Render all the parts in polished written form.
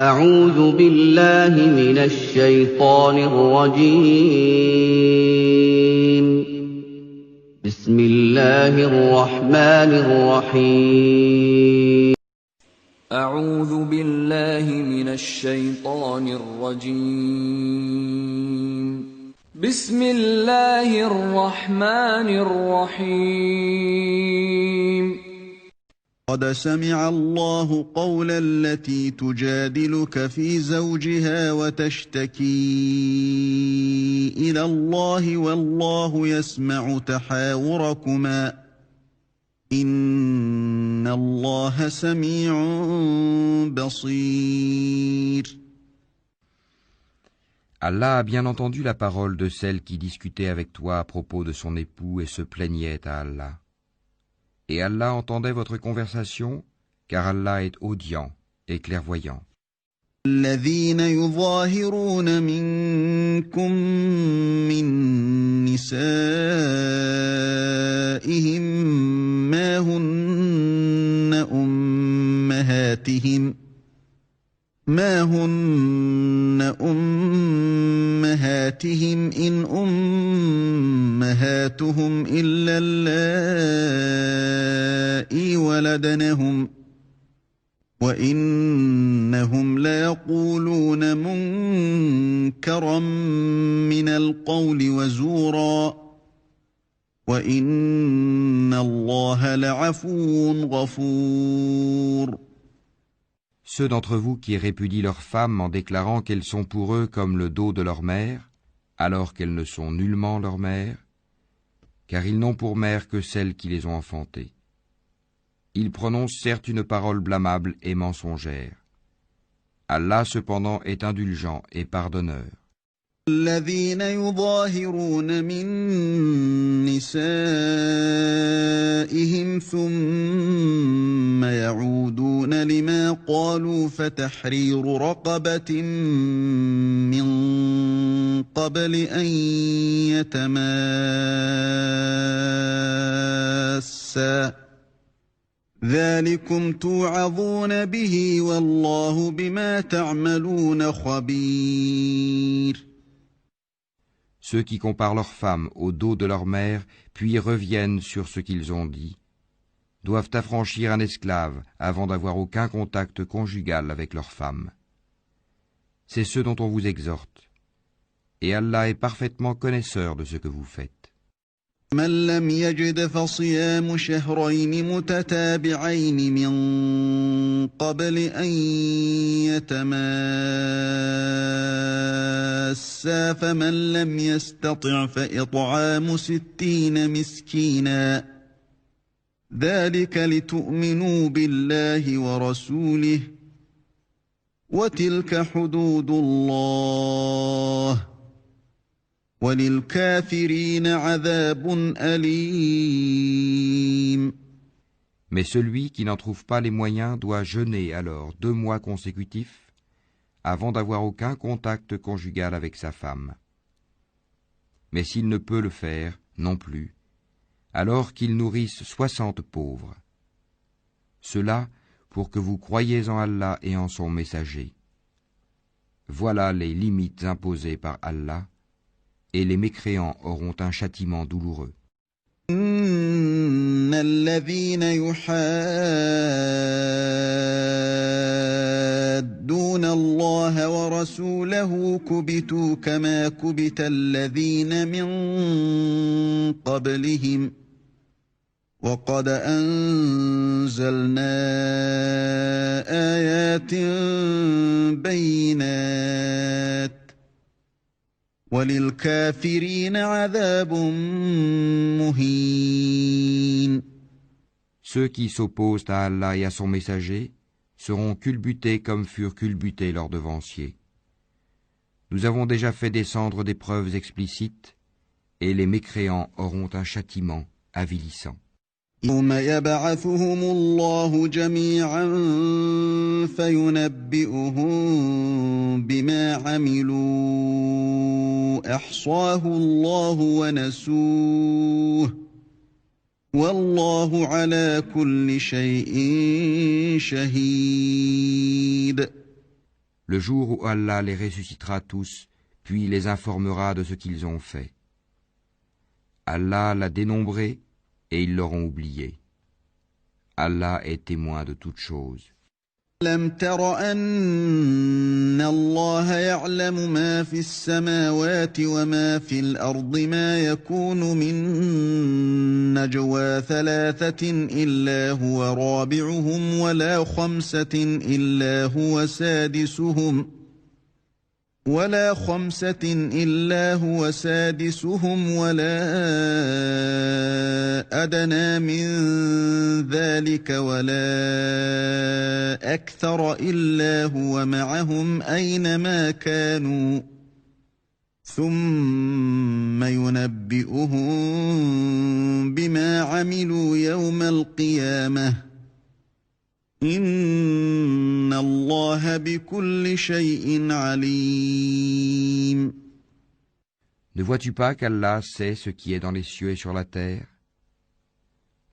أعوذ بالله من الشيطان الرجيم. بسم الله الرحمن الرحيم. أعوذ بالله من الشيطان الرجيم. بسم الله الرحمن الرحيم. قد سمع الله قول التي تجادلك في زوجها وتشتكي إلى الله والله يسمع تحاوركما إن الله سميع بصير. Allah a bien entendu la parole de celle qui discutait avec toi à propos de son époux et se plaignait à Allah. Et Allah entendait votre conversation, car Allah est audient et clairvoyant. الذين يظاهرون منكم من نسائهم ما هن أمهاتهم إن أمهاتهم إلا اللائي ولدنهم وإنهم ليقولون منكرا من القول وزورا وإن الله لعفو غفور. Ceux d'entre vous qui répudient leurs femmes en déclarant qu'elles sont pour eux comme le dos de leur mère, alors qu'elles ne sont nullement leur mère, car ils n'ont pour mère que celles qui les ont enfantées. Ils prononcent certes une parole blâmable et mensongère. Allah cependant est indulgent et pardonneur. الذين يظاهرون من نسائهم ثم يعودون لما قالوا فتحرير رقبة من قبل أن يتماسا ذلكم توعظون به والله بما تعملون خبير. Ceux qui comparent leurs femmes au dos de leur mère, puis reviennent sur ce qu'ils ont dit, doivent affranchir un esclave avant d'avoir aucun contact conjugal avec leur femme. C'est ce dont on vous exhorte. Et Allah est parfaitement connaisseur de ce que vous faites. من لم يجد فصيام شهرين متتابعين من قبل أن يتماسا فمن لم يستطع فإطعام 60 مسكينا ذلك لتؤمنوا بالله ورسوله وتلك حدود الله وَلِلْكَافِرِينَ عَذَابٌ أَلِيمٌ. Mais celui qui n'en trouve pas les moyens doit jeûner alors 2 mois consécutifs avant d'avoir aucun contact conjugal avec sa femme. Mais s'il ne peut le faire non plus, alors qu'il nourrisse 60 pauvres. Cela pour que vous croyiez en Allah et en son messager. Voilà les limites imposées par Allah, et les mécréants auront un châtiment douloureux. إن الذين يحادون الله ورسوله كبتوا كما كبت الذين من قبلهم وقد أنزلنا آيات بينات وَلِلْكَافِرِينَ عَذَابٌ مُهِينٌ. Ceux qui s'opposent à Allah et à son messager seront culbutés comme furent culbutés leurs devanciers. Nous avons déjà fait descendre des preuves explicites, et les mécréants auront un châtiment avilissant. يوم يبعثهم الله جميعا فينبئهم بما عملوا أحصاه الله ونسوه والله على كل شيء شهيد. le jour où Allah les ressuscitera tous, puis les informera de ce qu'ils ont fait. Allah l'a dénombré et ils l'auront oublié. Allah est témoin de toutes choses. ألم تر أن الله يعلم ما في السماوات وما في الأرض ما يكون من نجوى ثلاثة إلا هو رابعهم ولا خمسة إلا هو سادسهم ولا أدنى من ذلك ولا أكثر إلا هو معهم أينما كانوا ثم ينبئهم بما عملوا يوم القيامة إن الله بكل شيء عليم. Ne vois-tu pas qu'Allah sait ce qui est dans les cieux et sur la terre?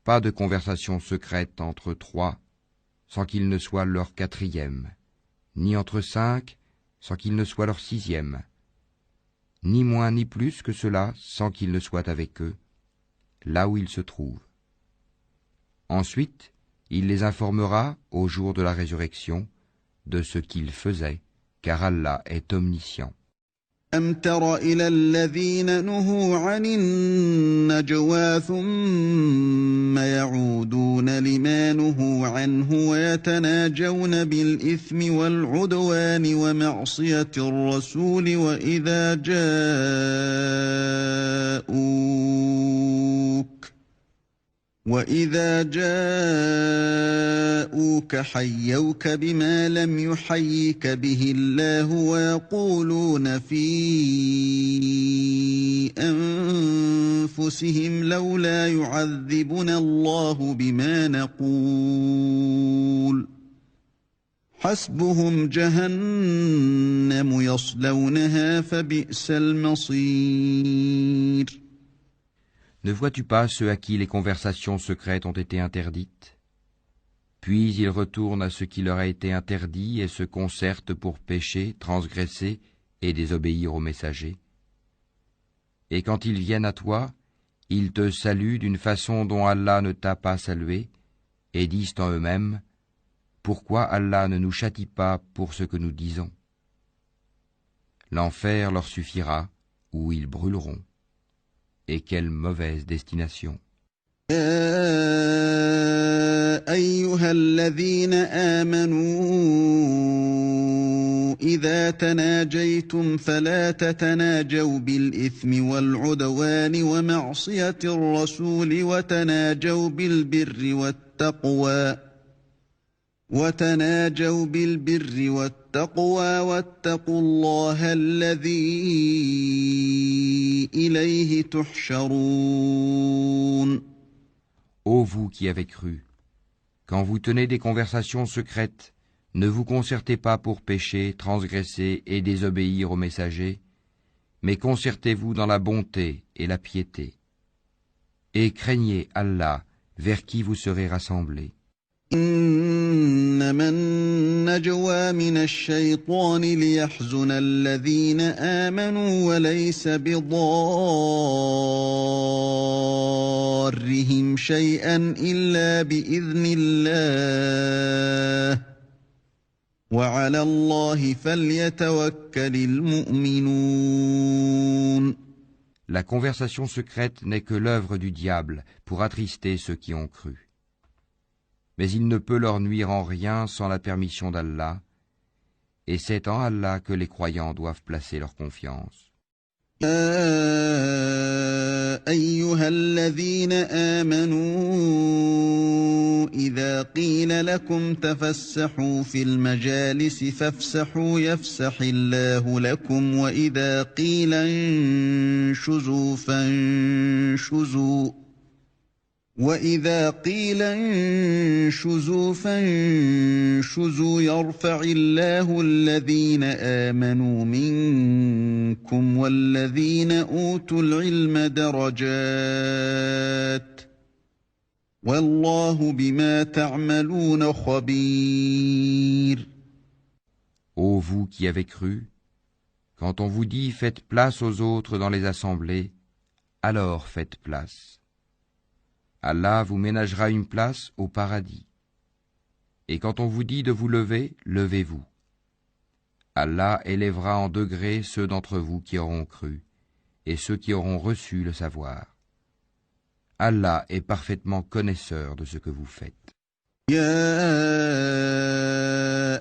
Pas de conversation secrète entre trois, sans qu'il ne soit leur quatrième, ni entre cinq, sans qu'il ne soit leur sixième, ni moins ni plus que cela, sans qu'il ne soit avec eux, là où ils se trouvent. Ensuite, il les informera, au jour de la résurrection, de ce qu'ils faisaient, car Allah est omniscient. أَلَمْ تَرَ إِلَى الَّذِينَ نُهُوا عَنِ النَّجْوَى ثُمَّ يَعُودُونَ لِمَا نُهُوا عَنْهُ وَيَتَنَاجَوْنَ بِالْإِثْمِ وَالْعُدْوَانِ وَمَعْصِيَةِ الرَّسُولِ وَإِذَا جَاءُوكَ حَيَّوْكَ بِمَا لَمْ يُحَيِّكَ بِهِ اللَّهُ وَيَقُولُونَ فِي أَنفُسِهِمْ لَوْلَا يُعَذِّبُنَا اللَّهُ بِمَا نَقُولُ حَسْبُهُمْ جَهَنَّمُ يَصْلَوْنَهَا فَبِئْسَ الْمَصِيرُ. Ne vois-tu pas ceux à qui les conversations secrètes ont été interdites? Puis ils retournent à ce qui leur a été interdit et se concertent pour pécher, transgresser et désobéir aux messagers. Et quand ils viennent à toi, ils te saluent d'une façon dont Allah ne t'a pas salué, et disent en eux-mêmes, « Pourquoi Allah ne nous châtie pas pour ce que nous disons ?» L'enfer leur suffira, où ils brûleront. Et quelle mauvaise destination. يا أيها الذين آمنوا إذا تناجيتم فلا تتناجوا بالإثم والعدوان ومعصية الرسول وتناجوا بالبر والتقوى واتقوا الله الذي إليه تحشرون. Ô vous qui avez cru, quand vous tenez des conversations secrètes, ne vous concertez pas pour pécher, transgresser et désobéir aux messagers, mais concertez-vous dans la bonté et la piété. Et craignez Allah, vers qui vous serez rassemblés. إنما النجوى من الشيطان ليحزن الذين آمنوا وليس بضارهم شيئا إلا بإذن الله وعلى الله فليتوكل المؤمنون. La conversation secrète n'est que l'œuvre du diable pour attrister ceux qui ont cru. Mais il ne peut leur nuire en rien sans la permission d'Allah, et c'est en Allah que les croyants doivent placer leur confiance. أيها الذين آمنوا إذا قيل لكم تفسحوا في المجالس فافسحوا يفسح الله لكم وإذا قيل انشزوا فانشزوا يرفع الله الذين آمنوا منكم والذين أوتوا العلم درجات والله بما تعملون خبير. Ô vous qui avez cru, quand on vous dit faites place aux autres dans les assemblées, alors faites place. Allah vous ménagera une place au paradis. Et quand on vous dit de vous lever, levez-vous. Allah élèvera en degrés ceux d'entre vous qui auront cru, et ceux qui auront reçu le savoir. Allah est parfaitement connaisseur de ce que vous faites. يا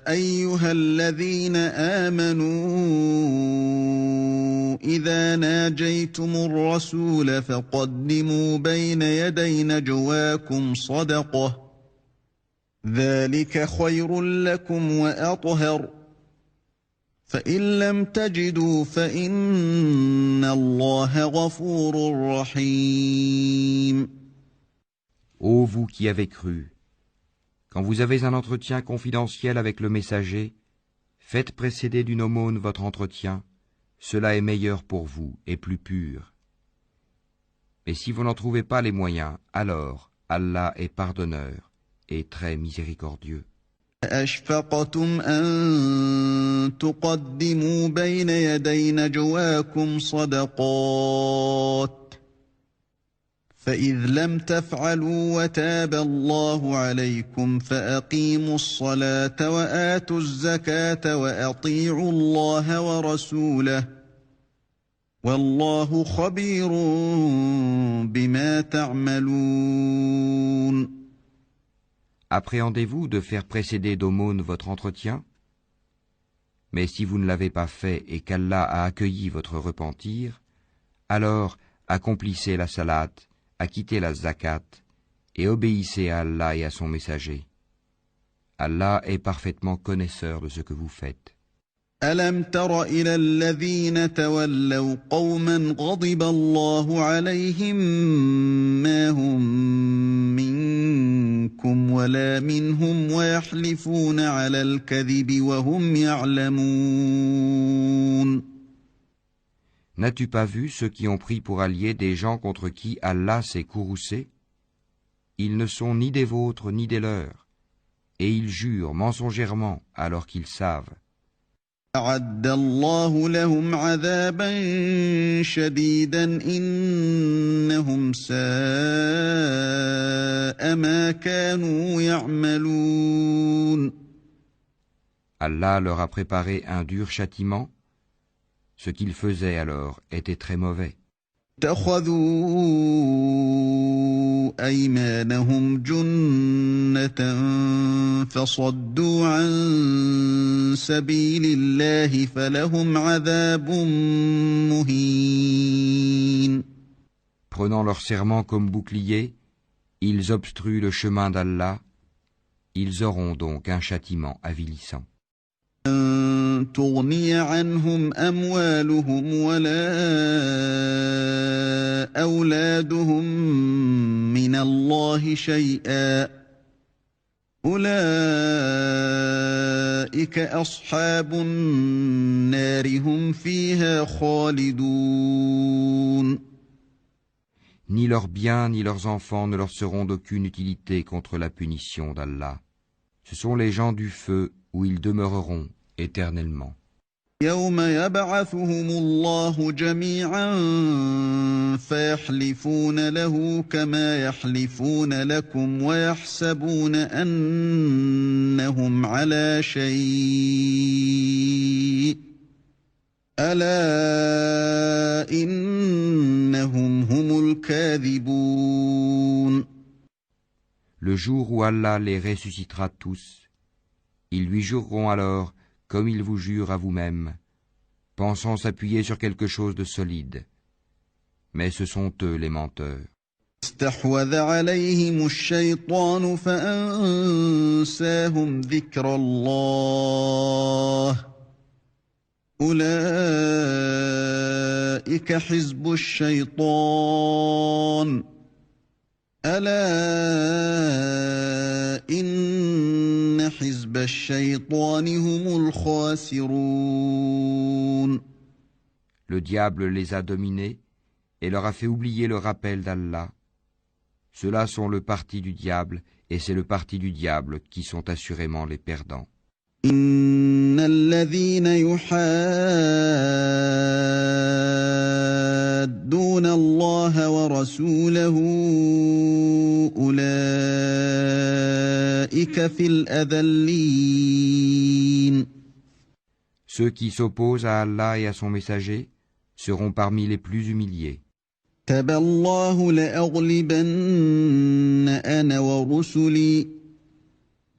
أيها الذين آمنوا إذا ناجيتم الرسول فقدموا بين يدي نجواكم صدقة ذلك خير لكم وأطهر فإن لم تجدوا فإن الله غفور رحيم. Ô vous qui avez cru, quand vous avez un entretien confidentiel avec le messager, faites précéder d'une aumône votre entretien, cela est meilleur pour vous et plus pur. Mais si vous n'en trouvez pas les moyens, alors Allah est pardonneur et très miséricordieux. أَأَشْفَقْتُمْ أَن تُقَدِّمُوا بَيْنَ يَدَيْ نَجْوَاكُمْ صَدَقَاتٍ فَإِذْ لَمْ تَفْعَلُوا وَتَابَ اللَّهُ عَلَيْكُمْ فَأَقِيمُوا الصَّلَاةَ وَآتُوا الزَّكَاةَ وَأَطِيعُوا اللَّهَ وَرَسُولَهُ وَاللَّهُ خَبِيرٌ بِمَا تَعْمَلُونَ. Appréhendez-vous de faire précéder d'aumône votre entretien? Mais si vous ne l'avez pas fait et qu'Allah a accueilli votre repentir, alors accomplissez la salat, acquittez la zakat et obéissez à Allah et à son messager. Allah est parfaitement connaisseur de ce que vous faites. أَلَمْ تَرَ إِلَى الَّذِينَ تَوَلَّوْا قَوْمًا غَضِبَ اللَّهُ عَلَيْهِمْ مَا هُمْ مِنكُمْ وَلَا مِنْهُمْ وَيَحْلِفُونَ عَلَى الْكَذِبِ وَهُمْ يَعْلَمُونَ. N'as-tu pas vu ceux qui ont pris pour alliés des gens contre qui Allah s'est courroucé? Ils ne sont ni des vôtres ni des leurs, et ils jurent mensongèrement alors qu'ils savent. أَعَدَّ اللَّهُ لَهُمْ عَذَابًا شَدِيدًا إِنَّهُمْ سَاءَ مَا كَانُوا يَعْمَلُونَ. Allah leur a préparé un dur châtiment. Ce qu'ils faisaient alors était très mauvais. اتخذوا أيمانهم جنة فصدوا عن سبيل الله فلهم عذاب مهين. Prenant leur serment comme bouclier, ils obstruent le chemin d'Allah. Ils auront donc un châtiment avilissant. تغني عنهم أموالهم ولا أولادهم من الله شيئا أولئك أصحاب النار هم فيها خالدون. Ni leurs biens ni leurs enfants ne leur seront d'aucune utilité contre la punition d'Allah. Ce sont les gens du feu où ils demeureront éternellement. يوم يبعثهم الله جميعا فيحلفون له كما يحلفون لكم ويحسبون أنهم على شيء ألا إنهم هم الكاذبون. Le jour où Allah les ressuscitera tous, ils lui jureront alors comme ils vous jurent à vous-même, pensant s'appuyer sur quelque chose de solide. Mais ce sont eux les menteurs. استحوذ عليهم الشيطان فأنساهم ذكر الله أولئك حزب الشيطان ألا إن حزب الشيطان هم الخاسرون. Le diable les a dominés et leur a fait oublier le rappel d'Allah. Ceux-là sont le parti du diable et c'est le parti du diable qui sont assurément les perdants. إن الذين يحادون الله ورسوله أولئك في الأذلين. Ceux qui s'opposent à Allah et à son messager seront parmi les plus humiliés. كتب الله لأغلبن أنا ورسلي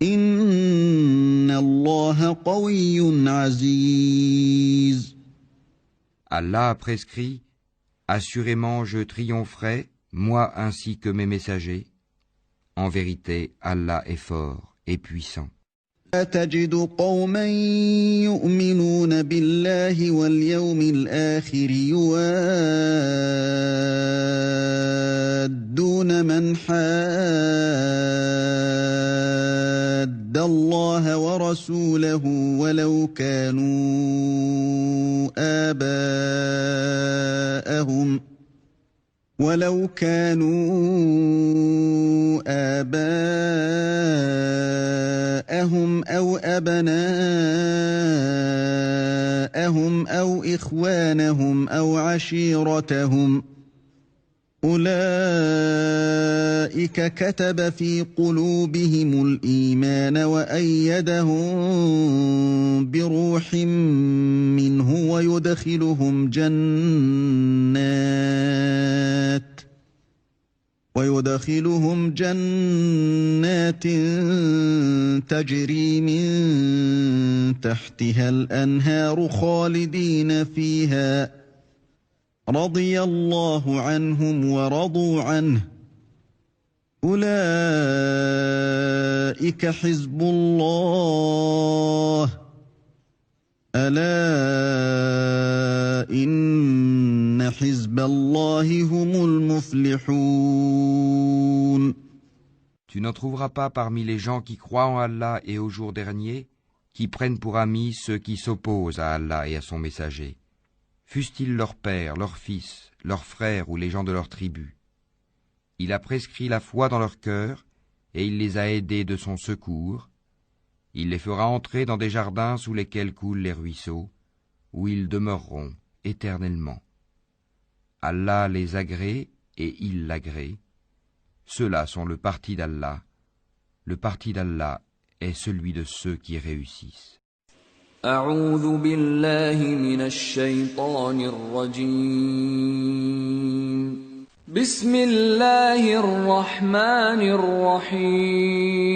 إن الله قوي عزيز. Allah a prescrit, assurément je triompherai, moi ainsi que mes messagers. En vérité, Allah est fort et puissant. أتجد قوما يؤمنون بالله واليوم الآخر يوادون من حاد الله ورسوله ولو كانوا آباءهم أو أبناءهم أو إخوانهم أو عشيرتهم أولئك كتب في قلوبهم الإيمان وأيدهم بروح منه ويدخلهم جنات تجري من تحتها الأنهار خالدين فيها رضي الله عنهم ورضوا عنه أولئك حزب الله ألا إن حزب الله هم المفلحون. Tu n'en trouveras pas parmi les gens qui croient en Allah et au jour dernier, qui prennent pour amis ceux qui s'opposent à Allah et à son messager, fussent-ils leurs pères, leurs fils, leurs frères ou les gens de leur tribu. Il a prescrit la foi dans leur cœur et il les a aidés de son secours. Il les fera entrer dans des jardins sous lesquels coulent les ruisseaux, où ils demeureront éternellement. Allah les agrée et il l'agrée. Ceux-là sont le parti d'Allah. Le parti d'Allah est celui de ceux qui réussissent. أعوذ بالله من الشيطان الرجيم. بسم الله الرحمن الرحيم.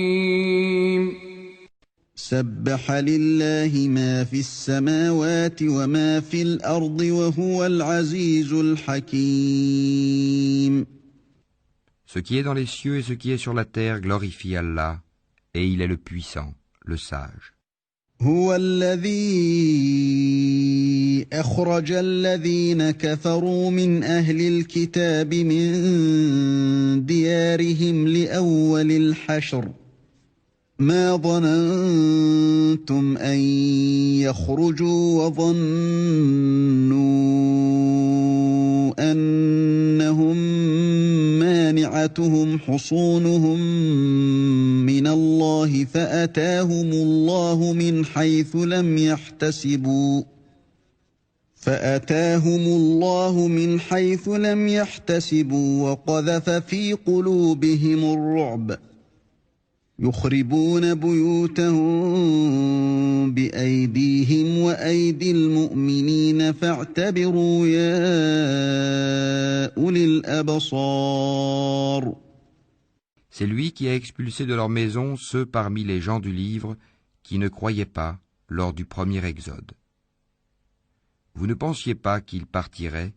سبح لله ما في السماوات وما في الأرض وهو العزيز الحكيم. Ce qui est dans les cieux et ce qui est sur la terre glorifie Allah, et il est le puissant, le sage. هو الذي أخرج الذين كفروا من أهل الكتاب من ديارهم لأول الحشر ما ظننتم أن يخرجوا وظنوا أنهم مانعتهم حصونهم من الله فأتاهم الله من حيث لم يحتسبوا وقذف في قلوبهم الرعب يخربون بيوتهم بأيديهم وأيدي المؤمنين فاعتبروا يا أولي الأبصار. C'est lui qui a expulsé de leur maison ceux parmi les gens du livre qui ne croyaient pas lors du premier exode. Vous ne pensiez pas qu'ils partiraient,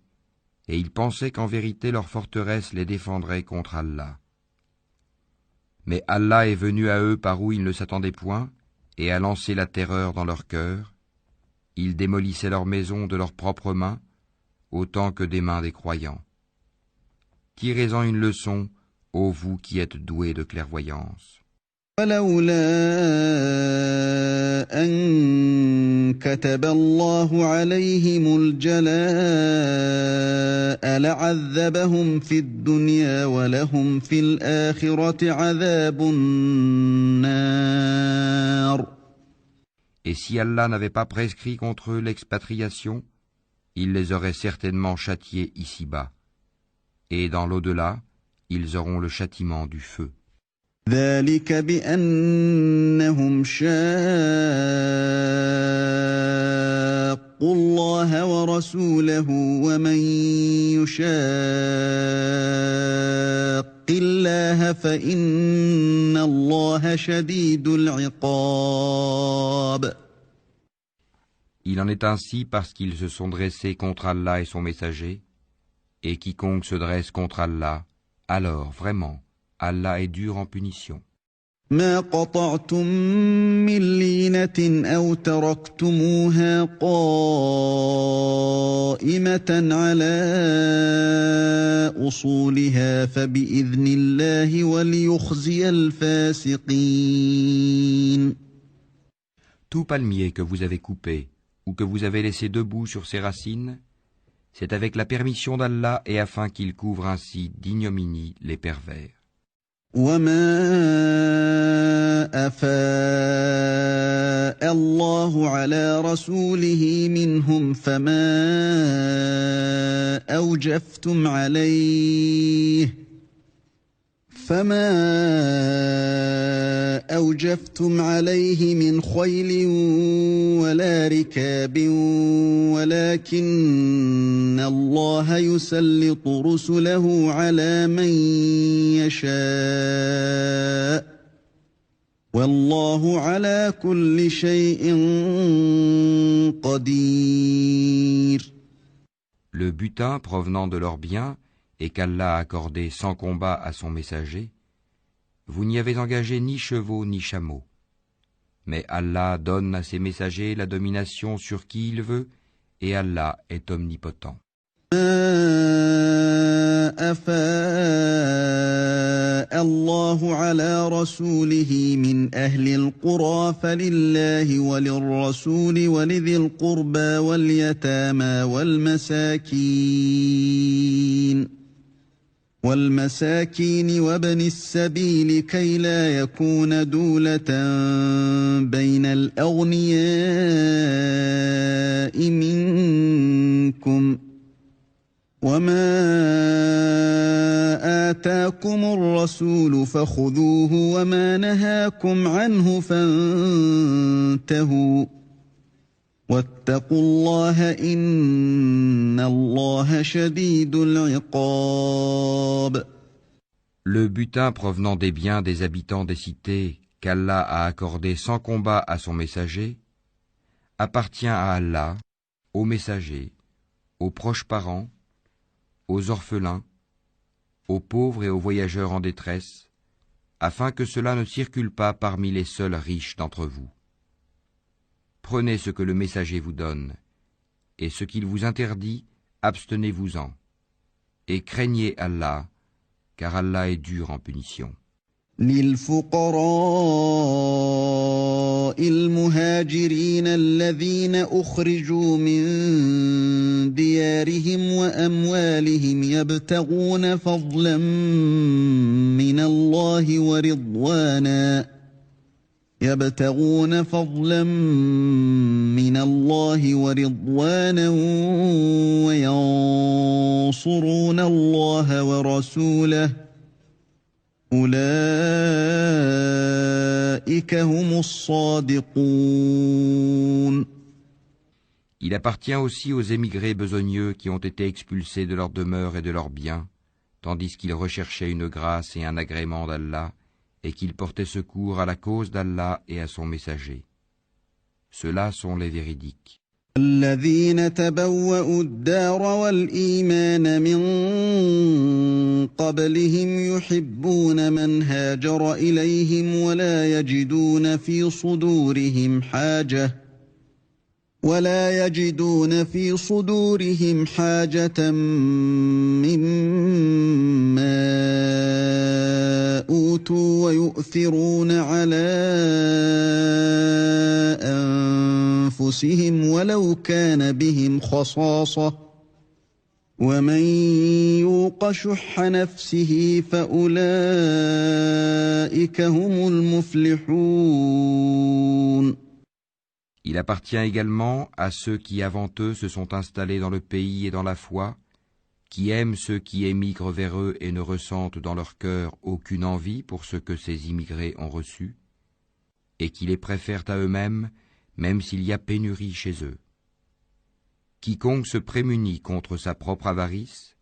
et ils pensaient qu'en vérité leur forteresse les défendrait contre Allah. Mais Allah est venu à eux par où ils ne s'attendaient point, et a lancé la terreur dans leur cœur. Ils démolissaient leurs maisons de leurs propres mains, autant que des mains des croyants. Tirez-en une leçon, ô vous qui êtes doués de clairvoyance. ولولا أن كتب الله عليهم الجلاء لعذبهم في الدنيا ولهم في الآخرة عذاب النار. Et si Allah n'avait pas prescrit contre eux l'expatriation, il les aurait certainement châtiés ici-bas. Et dans l'au-delà, ils auront le châtiment du feu. ذلك بأنهم شاقوا الله ورسوله ومن يشاق الله فإن الله شديد العقاب. Il en est ainsi parce qu'ils se sont dressés contre Allah et son messager, et quiconque se dresse contre Allah, alors vraiment, Allah est dur en punition. ما قطعتم من لينة أو تركتموها قائمة على أصولها فبإذن الله وليخزي الفاسقين. Tout palmier que vous avez coupé, ou que vous avez laissé debout sur ses racines, c'est avec la permission d'Allah et afin qu'il couvre ainsi d'ignominie les pervers. وما أفاء الله على رسوله منهم فما أوجفتم عليه من خيل ولا ركاب ولكن الله يسلط رسله على من يشاء والله على كل شيء قدير. Le butin provenant de leurs biens et qu'Allah a accordé sans combat à son messager, vous n'y avez engagé ni chevaux ni chameaux. Mais Allah donne à ses messagers la domination sur qui il veut, et Allah est omnipotent. أفاء الله على رسوله من أهل القرى فلله وللرسول ولذي القربى واليتامى والمساكين وابن السبيل كي لا يكون دولة بين الأغنياء منكم وما آتاكم الرسول فخذوه وما نهاكم عنه فانتهوا واتقوا الله إن الله شديد العقاب. Le butin provenant des biens des habitants des cités qu'Allah a accordé sans combat à son messager appartient à Allah, aux messagers, aux proches parents, aux orphelins, aux pauvres et aux voyageurs en détresse, afin que cela ne circule pas parmi les seuls riches d'entre vous. Prenez ce que le messager vous donne, et ce qu'il vous interdit, abstenez-vous-en, et craignez Allah, car Allah est dur en punition. للفقراء المهاجرين الذين أخرجوا من ديارهم وأموالهم يبتغون فضلا من الله ورضوانا وينصرون الله ورسوله أولئك هم الصادقون. Il appartient aussi aux émigrés besogneux qui ont été expulsés de leur demeure et de leurs biens, tandis qu'ils recherchaient une grâce et un agrément d'Allah, et qu'ils portaient secours à la cause d'Allah et à son messager. Ceux-là sont les véridiques. الذين تبوأوا الدار والإيمان من قبلهم يحبون من هاجر إليهم ولا يجدون في صدورهم حاجة مما أوتوا ويؤثرون على أنفسهم ولو كان بهم خصاصة ومن يوق شح نفسه فأولئك هم المفلحون. Il appartient également à ceux qui avant eux se sont installés dans le pays et dans la foi, qui aiment ceux qui émigrent vers eux et ne ressentent dans leur cœur aucune envie pour ce que ces immigrés ont reçu, et qui les préfèrent à eux-mêmes, même s'il y a pénurie chez eux. Quiconque se prémunit contre sa propre avarice,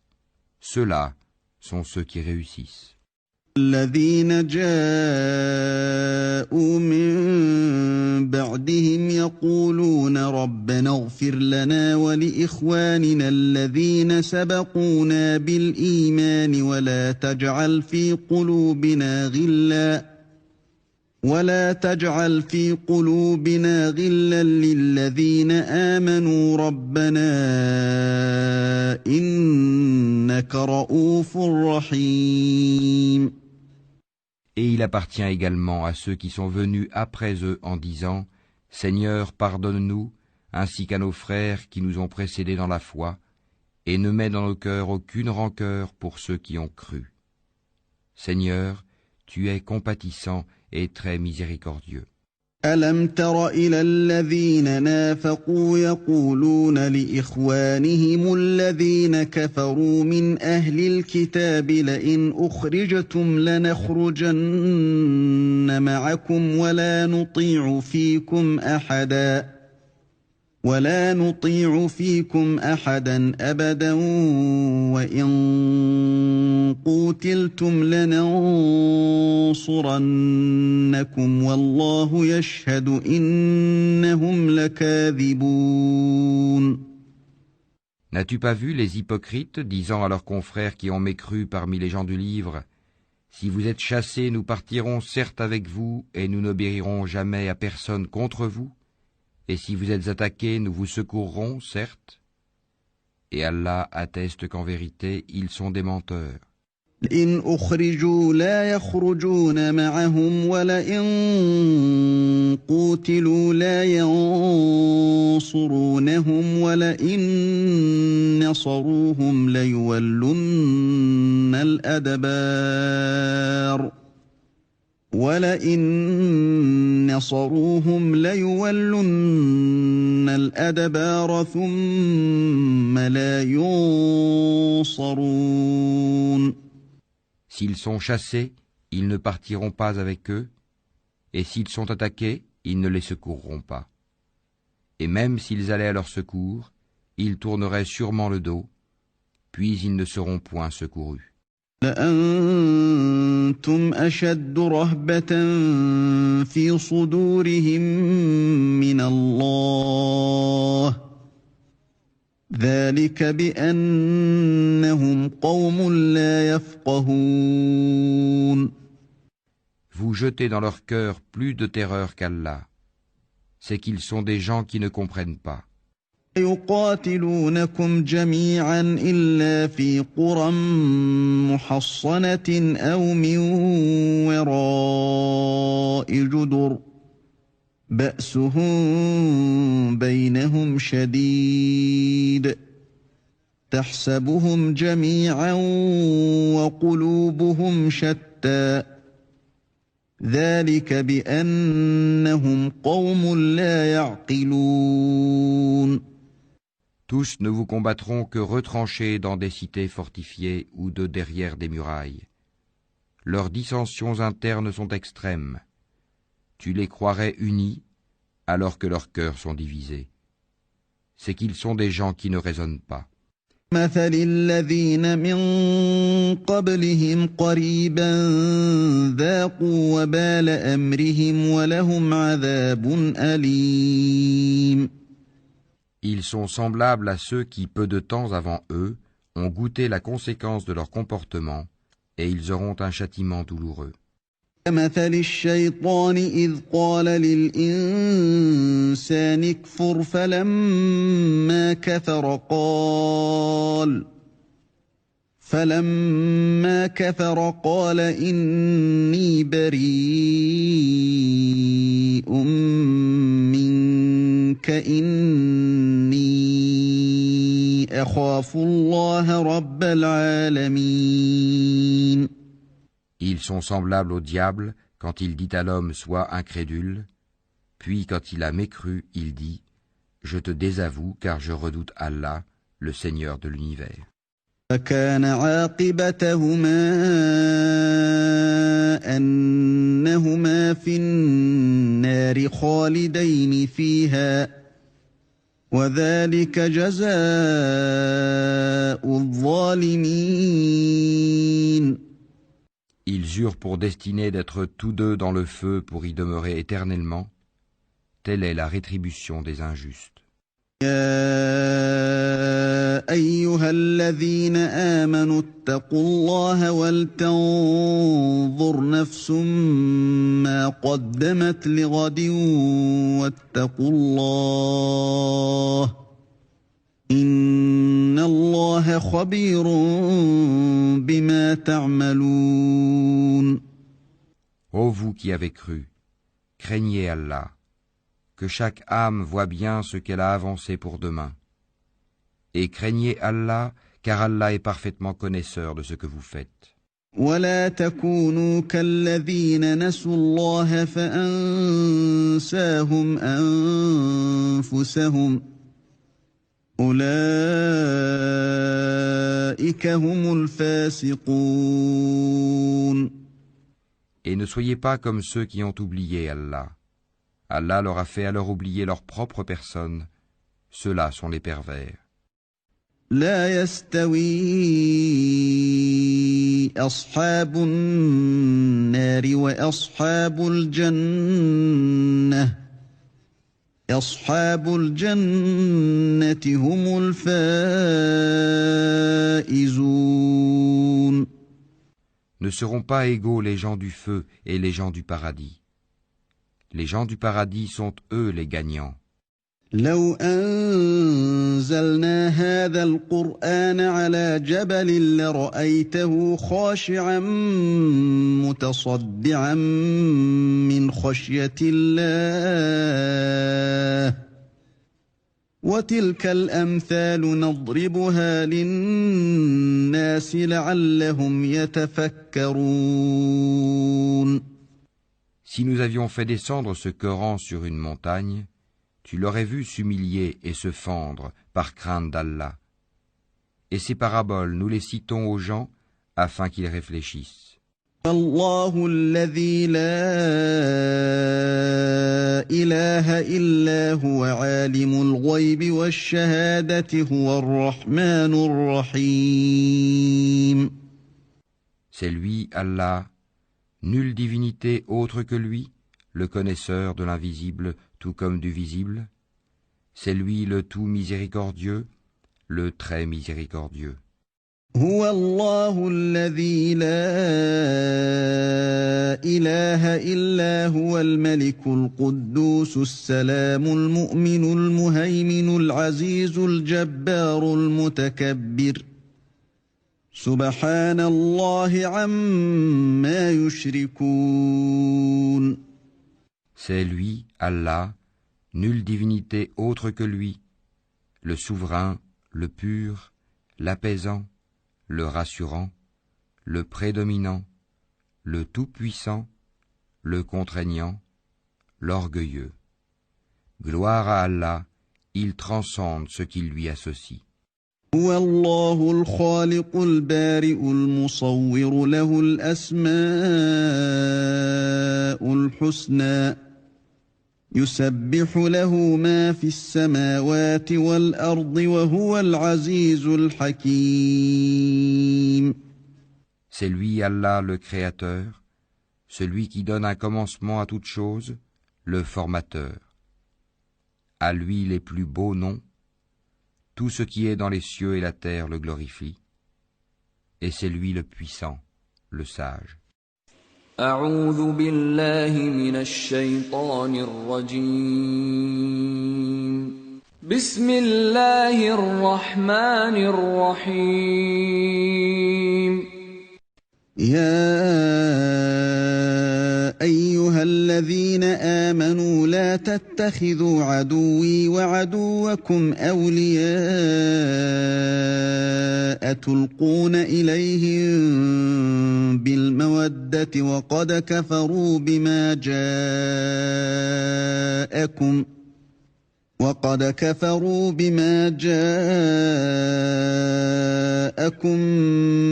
ceux-là sont ceux qui réussissent. الذين جاءوا من بعدهم يقولون ربنا اغفر لنا ولإخواننا الذين سبقونا بالإيمان ولا تجعل في قلوبنا غلا للذين آمنوا ربنا إنك رؤوف رحيم. Et il appartient également à ceux qui sont venus après eux en disant « Seigneur, pardonne-nous, ainsi qu'à nos frères qui nous ont précédés dans la foi, et ne mets dans nos cœurs aucune rancœur pour ceux qui ont cru. Seigneur, tu es compatissant et très miséricordieux. » ألم تر إلى الذين نافقوا يقولون لإخوانهم الذين كفروا من أهل الكتاب لئن أخرجتم لنخرجن معكم ولا نطيع فيكم أحدا أبدا وإن قوتلتم لننصرنكم والله يشهد إنهم لكاذبون. N'as-tu pas vu les hypocrites disant à leurs confrères qui ont mécru parmi les gens du livre « Si vous êtes chassés, nous partirons certes avec vous et nous n'obéirons jamais à personne contre vous. Et si vous êtes attaqués, nous vous secourrons, certes. » Et Allah atteste qu'en vérité, ils sont des menteurs. إن أخرجوا لا يخرجون معهم ولئن قوتلوا لا ينصرونهم ولئن نصروهم ليولن الأدبار ثم لا ينصرون. S'ils sont chassés, ils ne partiront pas avec eux, et s'ils sont attaqués, ils ne les secourront pas. Et même s'ils allaient à leur secours, ils tourneraient sûrement le dos, puis ils ne seront point secourus. لأنتم أشد رهبة في صدورهم من الله ذلك بأنهم قوم لا يفقهون. Vous jetez dans leur cœur plus de terreur qu'Allah. C'est qu'ils sont des gens qui ne comprennent pas. يقاتلونكم جميعا إلا في قرى محصنة أو من وراء جدر بأسهم بينهم شديد تحسبهم جميعا وقلوبهم شتى ذلك بأنهم قوم لا يعقلون. Tous ne vous combattront que retranchés dans des cités fortifiées ou de derrière des murailles. Leurs dissensions internes sont extrêmes. Tu les croirais unis alors que leurs cœurs sont divisés. C'est qu'ils sont des gens qui ne raisonnent pas. مثل الذين من قبلهم قريبا ذاقوا وبال أمرهم ولهم عذاب أليم. Ils sont semblables à ceux qui, peu de temps avant eux, ont goûté la conséquence de leur comportement, et ils auront un châtiment douloureux. كمثل الشيطان إذ قال للإنسان اكفر فلما كفر قال إني بريء منك إني أخاف الله رب العالمين. Ils sont semblables au diable quand il dit à l'homme « Sois incrédule », Puis quand il a mécru, il dit, je te désavoue car je redoute Allah, le Seigneur de l'univers. فكان عاقبتهما أنهما في النار خالدين فيها وذلك جزاء الظالمين. Ils eurent pour destinée d'être tous deux dans le feu pour y demeurer éternellement. Telle est la rétribution des injustes. يا أيها الذين آمنوا اتقوا الله ولتنظر نفس ما قدمت لغد واتقوا الله إن الله خبير بما تعملون. Ô vous qui avez cru, craignez Allah, que chaque âme voit bien ce qu'elle a avancé pour demain. Et craignez Allah, car Allah est parfaitement connaisseur de ce que vous faites. ولا تكونوا كالذين نسوا الله فأنساهم أنفسهم أولئك هم الفاسقون. Et ne soyez pas comme ceux qui ont oublié Allah. Allah leur a fait alors oublier leur propre personne. Ceux-là sont les pervers. لا يستوي أصحاب النار وأصحاب الجنة أصحاب الجنة هم الفائزون. Ne seront pas égaux les gens du feu et les gens du paradis. Les gens du paradis sont eux les gagnants. لو أنزلنا هذا القرآن على جبل لرأيته خاشعا متصدعا من خشية الله وتلك الأمثال نضربها للناس لعلهم يتفكرون. Si nous avions fait descendre ce Coran sur une montagne, tu l'aurais vu s'humilier et se fendre par crainte d'Allah. Et ces paraboles, nous les citons aux gens afin qu'ils réfléchissent. الله الذي لا إله إلا هو عالم الغيب والشهادة هو الرحمن الرحيم. C'est lui, Allah, nulle divinité autre que lui, le connaisseur de l'invisible tout comme du visible. C'est lui le tout miséricordieux, le très miséricordieux. هو الله الذي لا إله إلا هو الملك القدوس السلام المؤمن المهيمن العزيز الجبار المتكبر سبحان الله عما يشركون. C'est lui, Allah, nulle divinité autre que lui, le souverain, le pur, l'apaisant, le rassurant, le prédominant, le tout-puissant, le contraignant, l'orgueilleux. Gloire à Allah, il transcende ce qui lui associe. هو الله الخالق البارئ المصور له الأسماء الحسنى يسبح له ما في السماوات والأرض وهو العزيز الحكيم. C'est lui, Allah, le Créateur, celui qui donne un commencement à toute chose, le Formateur. À lui les plus beaux noms, tout ce qui est dans les cieux et la terre le glorifie, et c'est lui le puissant, le sage. أعوذ بالله من الشيطان الرجيم. بسم الله الرحمن الرحيم. يا أيها الذين آمنوا لا تتخذوا عدوي وعدوكم أولياء تلقون إليهم بالمودة وقد كفروا بما جاءكم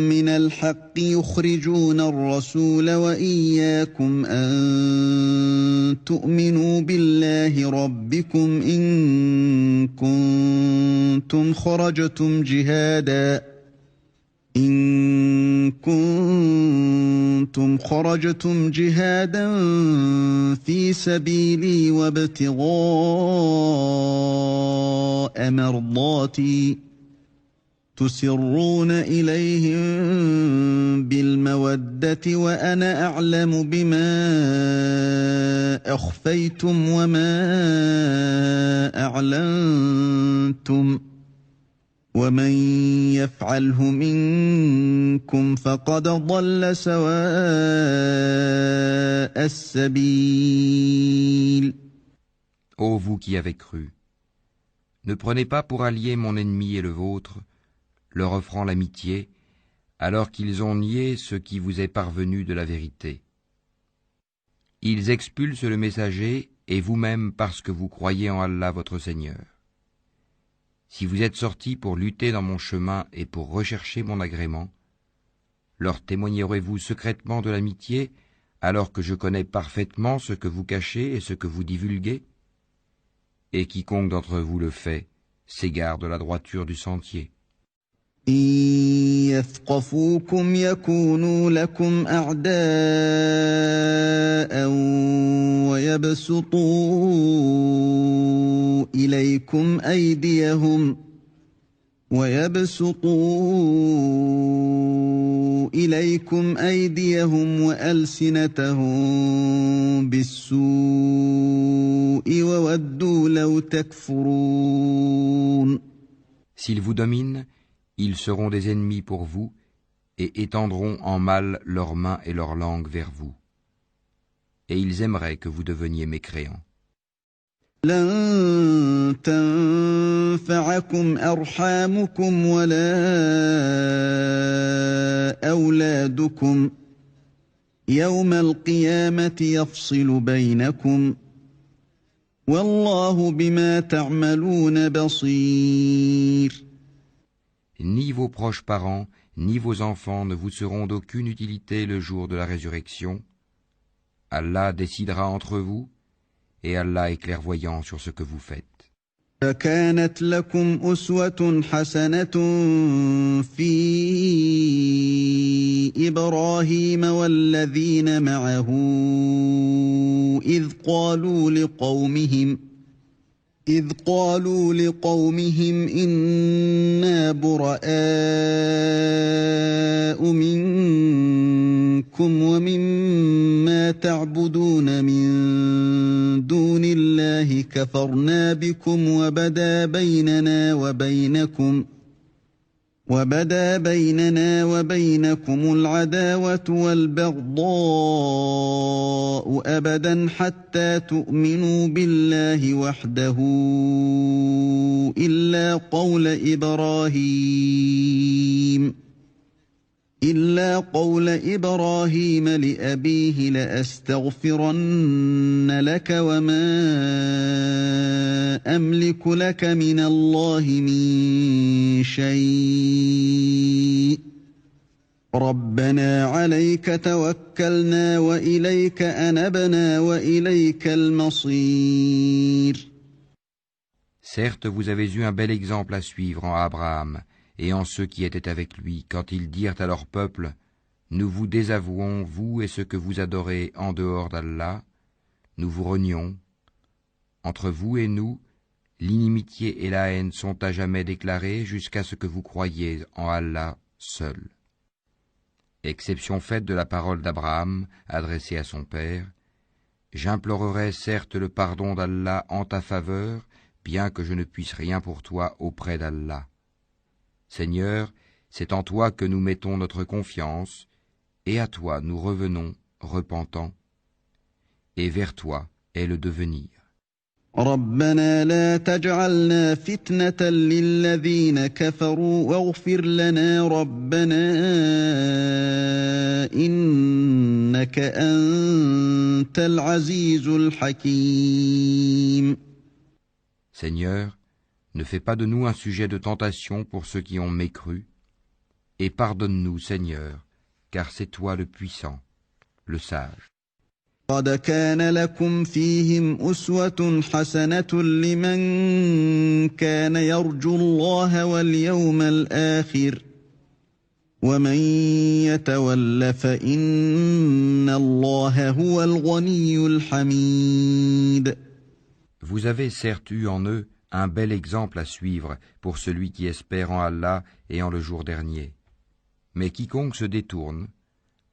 من الحق يخرجون الرسول وإياكم أن تؤمنوا بالله ربكم إن كنتم خرجتم جهادا في سبيلي وابتغاء مرضاتي تسرون إليهم بالمودة وأنا أعلم بما أخفيتم وما أعلنتم ومن يفعله منكم فقد ضل سواء السبيل. Ô vous qui avez cru, ne prenez pas pour allié mon ennemi et le vôtre, leur offrant l'amitié, alors qu'ils ont nié ce qui vous est parvenu de la vérité. Ils expulsent le messager et vous-même parce que vous croyez en Allah votre Seigneur. Si vous êtes sortis pour lutter dans mon chemin et pour rechercher mon agrément, leur témoignerez-vous secrètement de l'amitié, alors que je connais parfaitement ce que vous cachez et ce que vous divulguez? Et quiconque d'entre vous le fait s'égare de la droiture du sentier. إن يثقفوكم يكونوا لكم أعداء ويبسطوا إليكم أيديهم وألسنتهم بالسوء وودوا لو تكفرون. S'ils vous dominent, ils seront des ennemis pour vous et étendront en mal leurs mains et leurs langues vers vous. Et ils aimeraient que vous deveniez mécréants. لن تنفعكم أرحامكم ولا أولادكم يوم القيامة يفصل بينكم والله بما تعملون بصير. Ni vos proches parents, ni vos enfants ne vous seront d'aucune utilité le jour de la résurrection. Allah décidera entre vous, et Allah est clairvoyant sur ce que vous faites. فكانت لكم أسوة حسنة في إبراهيم والذين معه إذ قالوا لقومهم إنا براء منكم ومما تعبدون من دون الله كفرنا بكم وبدا بيننا وبينكم العداوة والبغضاء أبدا حتى تؤمنوا بالله وحده إلا قول إبراهيم لأبيه لأستغفرن لك وما أملك لك من الله من شيء ربنا عليك توكلنا وإليك أنبنا وإليك المصير. Certes, vous avez eu un bel exemple à suivre en Abraham et en ceux qui étaient avec lui, quand ils dirent à leur peuple, « Nous vous désavouons, vous et ce que vous adorez en dehors d'Allah, nous vous renions. Entre vous et nous, l'inimitié et la haine sont à jamais déclarées jusqu'à ce que vous croyiez en Allah seul. » Exception faite de la parole d'Abraham adressée à son père, « J'implorerai certes le pardon d'Allah en ta faveur, bien que je ne puisse rien pour toi auprès d'Allah. Seigneur, c'est en toi que nous mettons notre confiance, et à toi nous revenons, repentants. et vers toi est le devenir. ربنا لا تجعلنا فتنة للذين كفروا واغفر لنا ربنا إنك أنت العزيز الحكيم. Seigneur, ne fais pas de nous un sujet de tentation pour ceux qui ont mécru, et pardonne-nous, Seigneur, car c'est toi le puissant, le sage. قد كان لكم فيهم أسوة حسنة لمن كان يرجو الله واليوم الآخر ومن يتول فإن الله هو الغني الحميد. Vous avez certes eu en eux un bel exemple à suivre pour celui qui espère en Allah et en le jour dernier. Mais quiconque se détourne,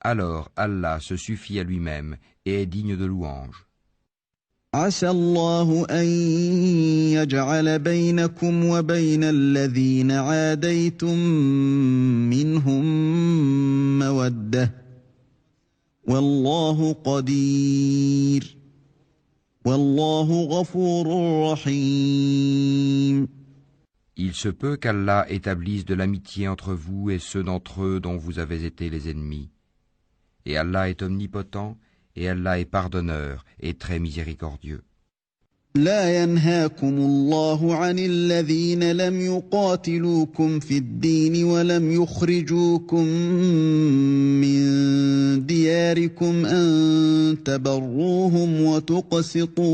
alors Allah se suffit à lui-même et est digne de louange. عسى الله أن يجعل بينكم وبين الذين عاديتم منهم مودة والله قدير والله غفور رحيم. Il se peut qu'Allah établisse de l'amitié entre vous et ceux d'entre eux dont vous avez été les ennemis. Et Allah est omnipotent, et Allah est pardonneur et très miséricordieux. لا ينهاكم الله عن الذين لم يقاتلوكم في الدين ولم يخرجوكم من دياركم أن تبروهم وتقسطوا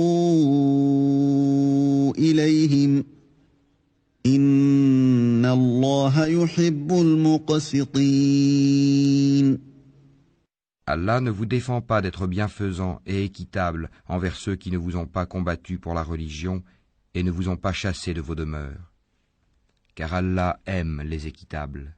إليهم إن الله يحب المقسطين. Allah ne vous défend pas d'être bienfaisant et équitable envers ceux qui ne vous ont pas combattu pour la religion et ne vous ont pas chassé de vos demeures. Car Allah aime les équitables.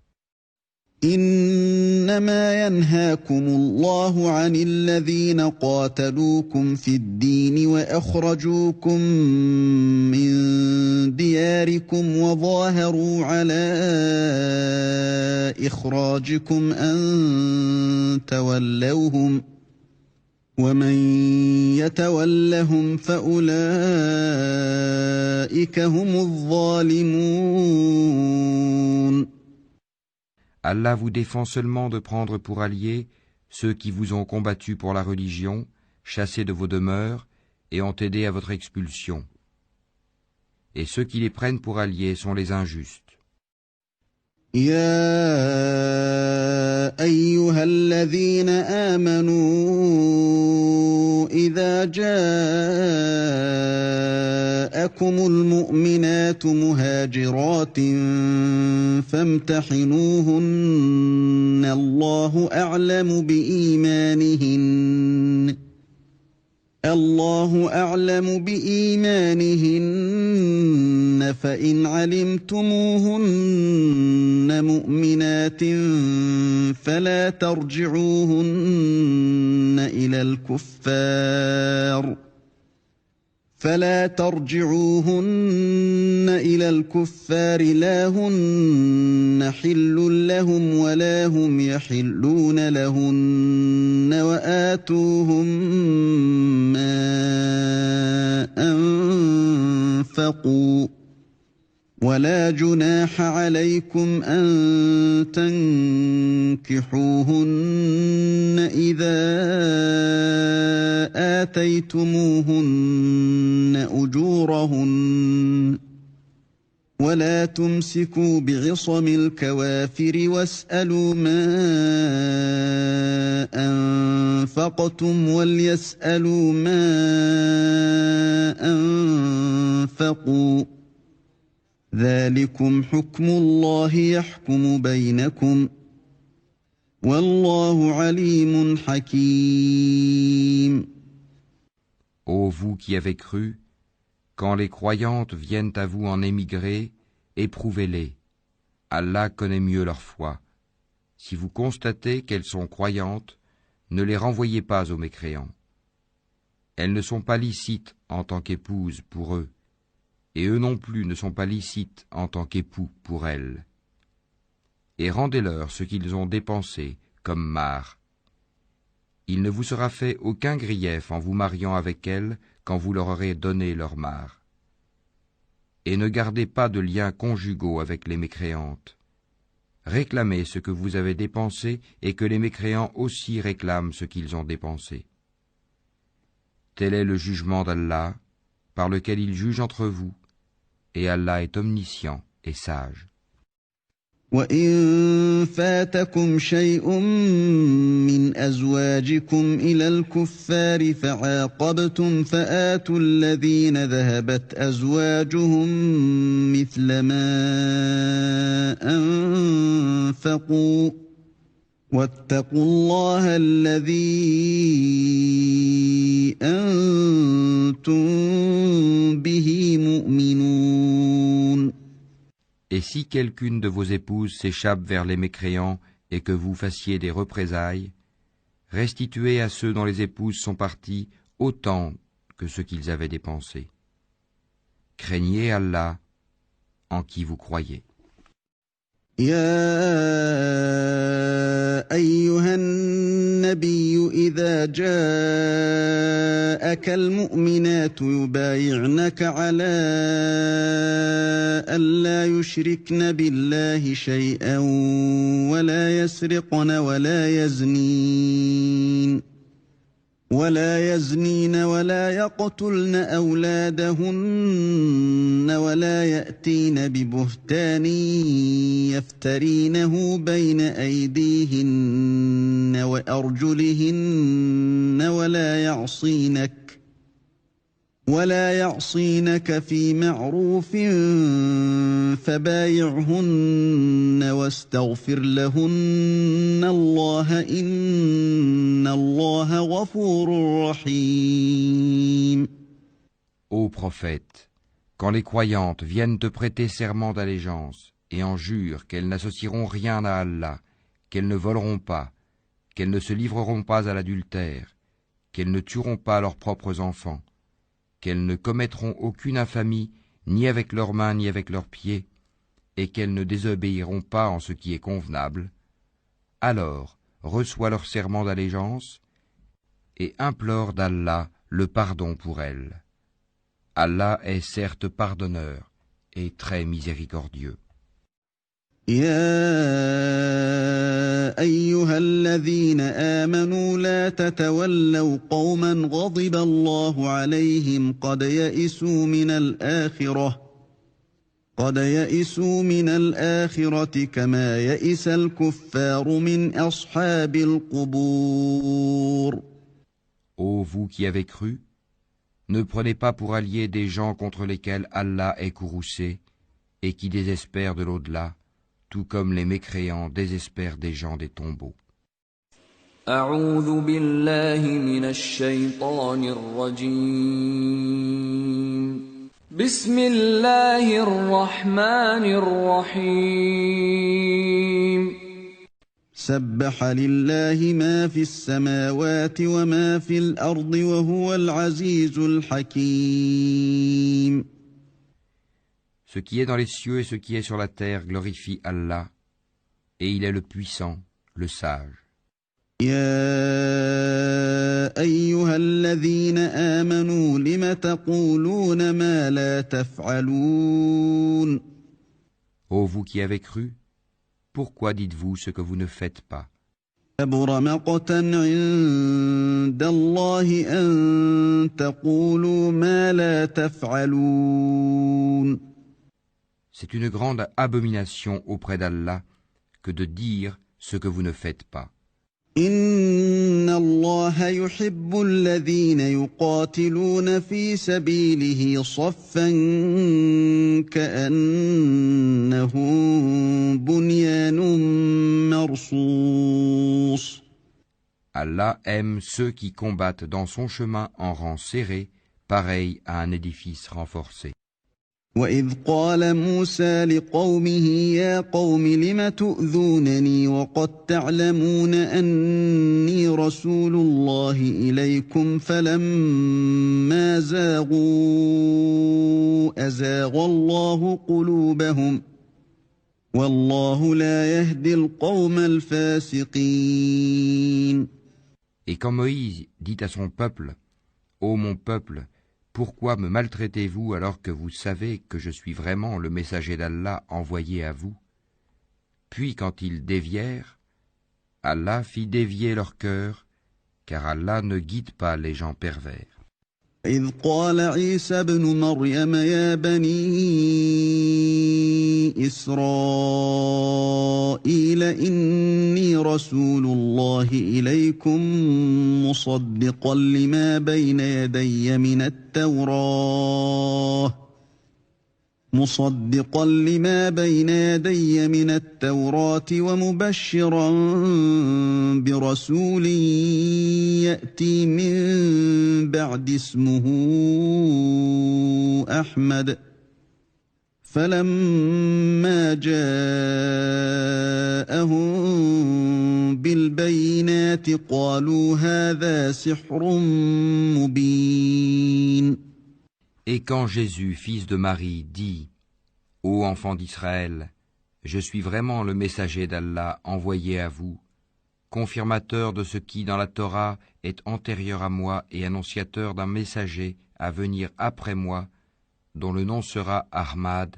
إنما ينهاكم الله عن الذين قاتلوكم في الدين وأخرجوكم من دياركم وظاهروا على إخراجكم أن تولوهم ومن يتولهم فأولئك هم الظالمون. Allah vous défend seulement de prendre pour alliés ceux qui vous ont combattu pour la religion, chassés de vos demeures et ont aidé à votre expulsion. Et ceux qui les prennent pour alliés sont les injustes. يا أيها الذين آمنوا إذا جاءكم المؤمنات مهاجرات فامتحنوهن الله أعلم بإيمانهن فإن علمتموهن مؤمنات فلا ترجعوهن إلى الكفار لا هن حل لهم ولا هم يحلون لهن وآتوهم ما أنفقوا ولا جناح عليكم أن تنكحوهن إذا آتيتموهن أجورهن ولا تمسكوا بعصم الكوافر واسألوا ما أنفقتم وليسألوا ما أنفقوا ذلكم حكم الله يحكم بينكم والله عليم حكيم. Ô vous qui avez cru, quand les croyantes viennent à vous en émigrer, éprouvez-les. Allah connaît mieux leur foi. Si vous constatez qu'elles sont croyantes, ne les renvoyez pas aux mécréants. Elles ne sont pas licites en tant qu'épouses pour eux, et eux non plus ne sont pas licites en tant qu'époux pour elles. Et rendez-leur ce qu'ils ont dépensé comme marre. Il ne vous sera fait aucun grief en vous mariant avec elles quand vous leur aurez donné leur mare. Et ne gardez pas de liens conjugaux avec les mécréantes. Réclamez ce que vous avez dépensé et que les mécréants aussi réclament ce qu'ils ont dépensé. Tel est le jugement d'Allah, par lequel il juge entre vous, et Allah est omniscient et sage. وَإِن فَاتَكُمْ شَيْءٌ مِّنْ أَزْوَاجِكُمْ إِلَى الْكُفَّارِ فَعَاقَبْتُمْ فَآتُوا الَّذِينَ ذَهَبَتْ أَزْوَاجُهُم مِّثْلَ مَا أَنفَقُوا وَاتَّقُوا اللَّهَ الَّذِي أَنتُم بِهِ مُؤْمِنُونَ. Et si quelqu'une de vos épouses s'échappe vers les mécréants et que vous fassiez des représailles, restituez à ceux dont les épouses sont parties autant que ce qu'ils avaient dépensé. Craignez Allah en qui vous croyez. يا أيها النبي إذا جاءك المؤمنات يبايعنك على ألا يشركن بالله شيئا ولا يسرقن ولا يزنين ولا يقتلن أولادهن ولا يأتين ببهتان يفترينه بين أيديهن وأرجلهن ولا يعصينك في معروف فبايعهن واستغفر لهن الله إن الله غفور رحيم. Ô prophète, quand les croyantes viennent te prêter serment d'allégeance et en jurent qu'elles n'associeront rien à Allah, qu'elles ne voleront pas, qu'elles ne se livreront pas à l'adultère, qu'elles ne tueront pas leurs propres enfants, qu'elles ne commettront aucune infamie ni avec leurs mains ni avec leurs pieds, et qu'elles ne désobéiront pas en ce qui est convenable, alors reçois leur serment d'allégeance et implore d'Allah le pardon pour elles. Allah est certes pardonneur et très miséricordieux. يا أيها الذين آمنوا لا تتولوا قوما غضب الله عليهم قد يئسوا من الآخرة كما يئس الكفار من أصحاب القبور. Ô vous qui avez cru, ne prenez pas pour alliés des gens contre lesquels Allah est courroucé et qui désespèrent de l'au-delà, tout comme les mécréants désespèrent des gens des tombeaux. أعوذ بالله من الشيطان الرجيم. بسم الله الرحمن الرحيم. سبح لله ما في السماوات وما في الأرض وهو العزيز الحكيم. Ce qui est dans les cieux et ce qui est sur la terre glorifie Allah, et il est le puissant, le sage. يا أيها الذين آمنوا لم تقولون ما لا تفعلون. Ô vous qui avez cru, pourquoi dites-vous ce que vous ne faites pas? كبر مقتا عند الله أن تقولوا ما لا تفعلون. C'est une grande abomination auprès d'Allah que de dire ce que vous ne faites pas. إن الله يحب الذين يقاتلون في سبيله صفا كأنهم بنيان مرصوص. Allah aime ceux qui combattent dans son chemin en rang serré, pareil à un édifice renforcé. وَإِذْ قَالَ مُوسَى لِقَوْمِهِ يَا قَوْمِ لِمَ تُؤْذُونَنِي وَقَدْ تَعْلَمُونَ أَنِّي رَسُولُ اللَّهِ إِلَيْكُمْ فَلَمَّا زَاغُوا أَزَاغَ اللَّهُ قُلُوبَهُمْ وَاللَّهُ لَا يَهْدِي الْقَوْمَ الْفَاسِقِينَ. Et quand Moïse dit à son peuple, « Ô mon peuple, pourquoi me maltraitez-vous alors que vous savez que je suis vraiment le messager d'Allah envoyé à vous ?» Puis quand ils dévièrent, Allah fit dévier leur cœur, car Allah ne guide pas les gens pervers. إذ قال عيسى ابن مريم يا بني إسرائيل إني رسول الله إليكم مصدقا لما بين يدي من التوراة ومبشرا برسول يأتي من بعد اسمه أحمد فلما جاءهم بالبينات قالوا هذا سحر مبين. Et quand Jésus, fils de Marie, dit « Ô enfants d'Israël, je suis vraiment le messager d'Allah envoyé à vous, confirmateur de ce qui dans la Torah est antérieur à moi et annonciateur d'un messager à venir après moi, dont le nom sera Ahmad. »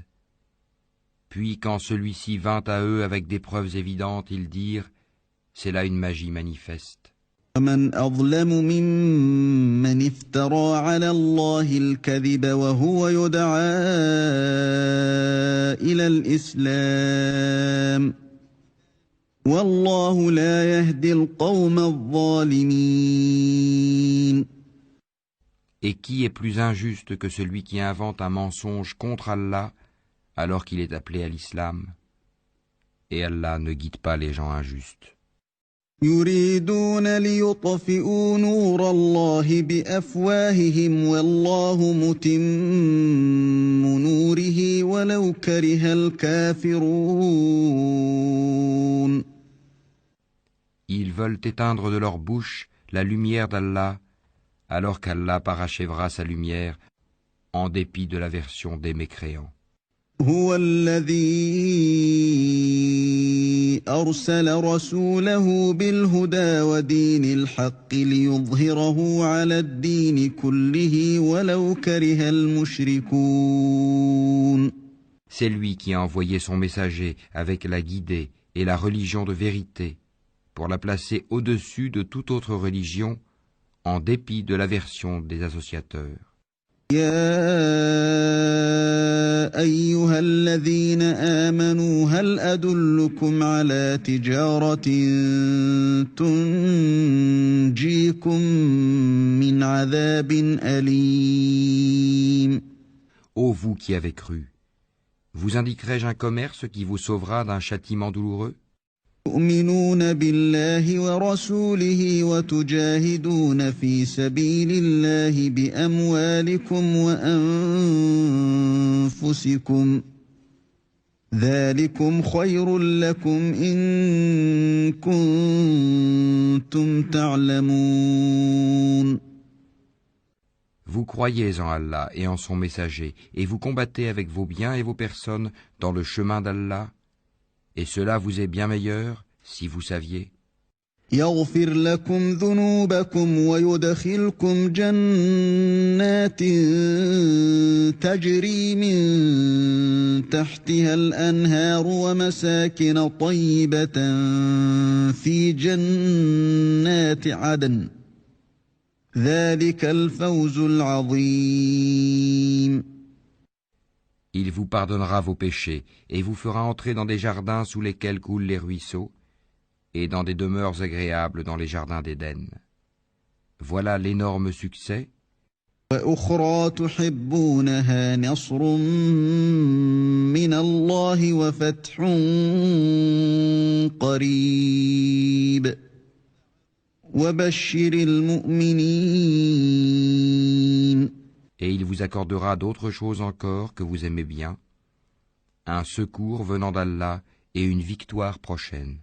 Puis quand celui-ci vint à eux avec des preuves évidentes, ils dirent « C'est là une magie manifeste. » ومن أظلم ممن افترى على الله الكذب وهو يدعى إلى الإسلام والله لا يهدي القوم الظالمين. Et qui est plus injuste que celui qui invente un mensonge contre Allah alors qu'il est appelé à l'islam? Et Allah ne guide pas les gens injustes. يريدون ليطفئوا نور الله بأفواههم والله متم نوره ولو كره الكافرون. Ils veulent éteindre de leur bouche la lumière d'Allah, alors qu'Allah parachèvera sa lumière en dépit de l'aversion des mécréants. هو الذي أرسل رسوله بالهدى ودين الحق ليظهره على الدين كله ولو كره المشركون. C'est lui qui a envoyé son messager avec la guidée et la religion de vérité pour la placer au-dessus de toute autre religion en dépit de l'aversion des associateurs. يا أيها الذين آمنوا هل أدلكم على تجارة تنجيكم من عذاب أليم. Ô vous qui avez cru, vous indiquerai-je un commerce qui vous sauvera d'un châtiment douloureux? تؤمنون بالله ورسوله وتجاهدون في سبيل الله بأموالكم وأنفسكم ذلكم خير لكم إن كنتم تعلمون. Vous croyez en Allah et en son messager, et vous combattez avec vos biens et vos personnes dans le chemin d'Allah, et cela vous est bien meilleur si vous saviez. يغفر لكم ذنوبكم ويدخلكم جنات تجري من تحتها الأنهار ومساكن طيبة في جنات عدن ذلك الفوز العظيم. Il vous pardonnera vos péchés et vous fera entrer dans des jardins sous lesquels coulent les ruisseaux et dans des demeures agréables dans les jardins d'Éden. Voilà l'énorme succès. وأخرى تحبونها نصر من الله وفتح قريب وبشر المؤمنين. Et il vous accordera d'autres choses encore que vous aimez bien, un secours venant d'Allah et une victoire prochaine.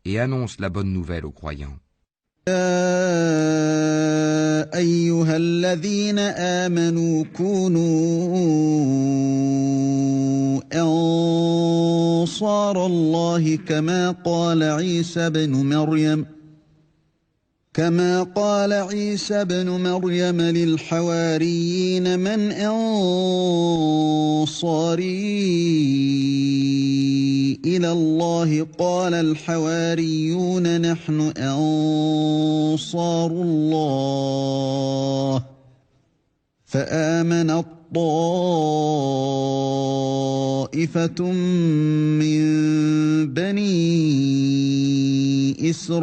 Et annonce la bonne nouvelle aux croyants. يا أيها الذين آمنوا كونوا أنصار الله كما قال عيسى بن مريم كما قال عيسى ابن مريم للحواريين من أنصاري إلى الله قال الحواريون نحن أنصار الله فآمنت طائفة من بني إسرائيل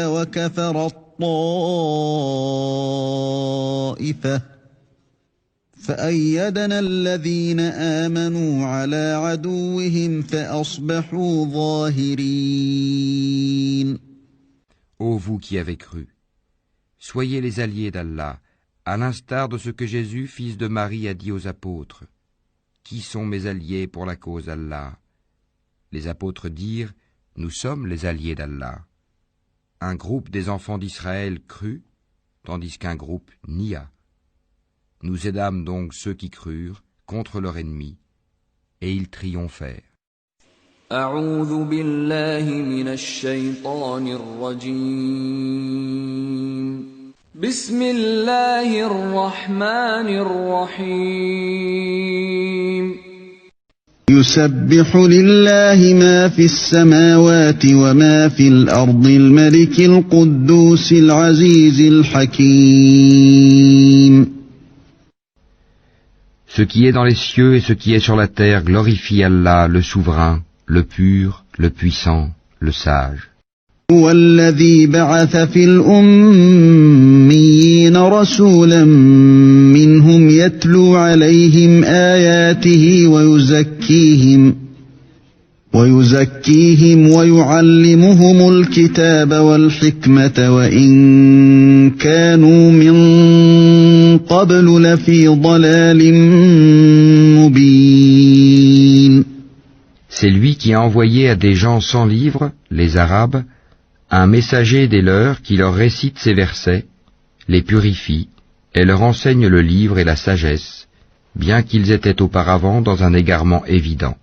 وكفرت طائفة فأيدنا الذين آمنوا على عدوهم فأصبحوا ظاهرين. Ô vous qui avez cru, soyez les alliés d'Allah, à l'instar de ce que Jésus, fils de Marie, a dit aux apôtres. Qui sont mes alliés pour la cause d'Allah? Les apôtres dirent, nous sommes les alliés d'Allah. Un groupe des enfants d'Israël crut, tandis qu'un groupe nia. Nous aidâmes donc ceux qui crurent contre leur ennemi, et ils triomphèrent. أعوذ بالله من الشيطان الرجيم بسم الله الرحمن الرحيم يسبح لله ما في السماوات وما في الأرض الملك القدوس العزيز الحكيم. Ce qui est dans les cieux et ce qui est sur la terre glorifie Allah, le souverain, le pur, le puissant, le sage. هو الذي بعث في الأميين رسولا منهم يتلو عليهم آياته ويزكيهم ويعلمهم الكتاب والحكمة وإن كانوا من قبل لفي ضلال مبين. C'est lui qui a envoyé à des gens sans livre, les Arabes, un messager des leurs qui leur récite ces versets, les purifie et leur enseigne le livre et la sagesse, bien qu'ils étaient auparavant dans un égarement évident.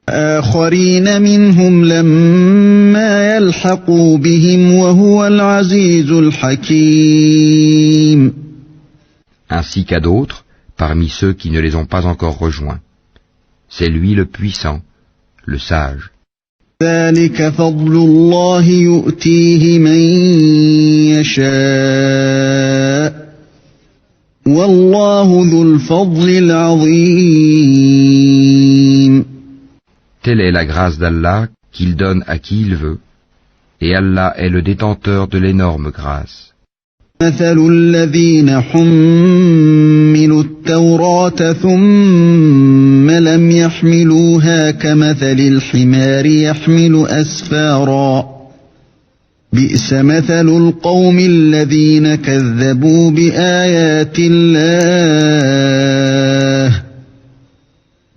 آخرين منهم لما يلحقوا بهم وهو العزيز الحكيم. Ainsi qu'à d'autres, parmi ceux qui ne les ont pas encore rejoints. C'est lui le puissant, le sage. ذلك فضل الله يؤتيه من يشاء والله ذو الفضل العظيم. Telle est la grâce d'Allah qu'il donne à qui il veut, et Allah est le détenteur de l'énorme grâce. مثل الذين حملوا التوراة ثم لم يحملوها كمثل الحمار يحمل أسفارا بئس مثل القوم الذين كذبوا بآيات الله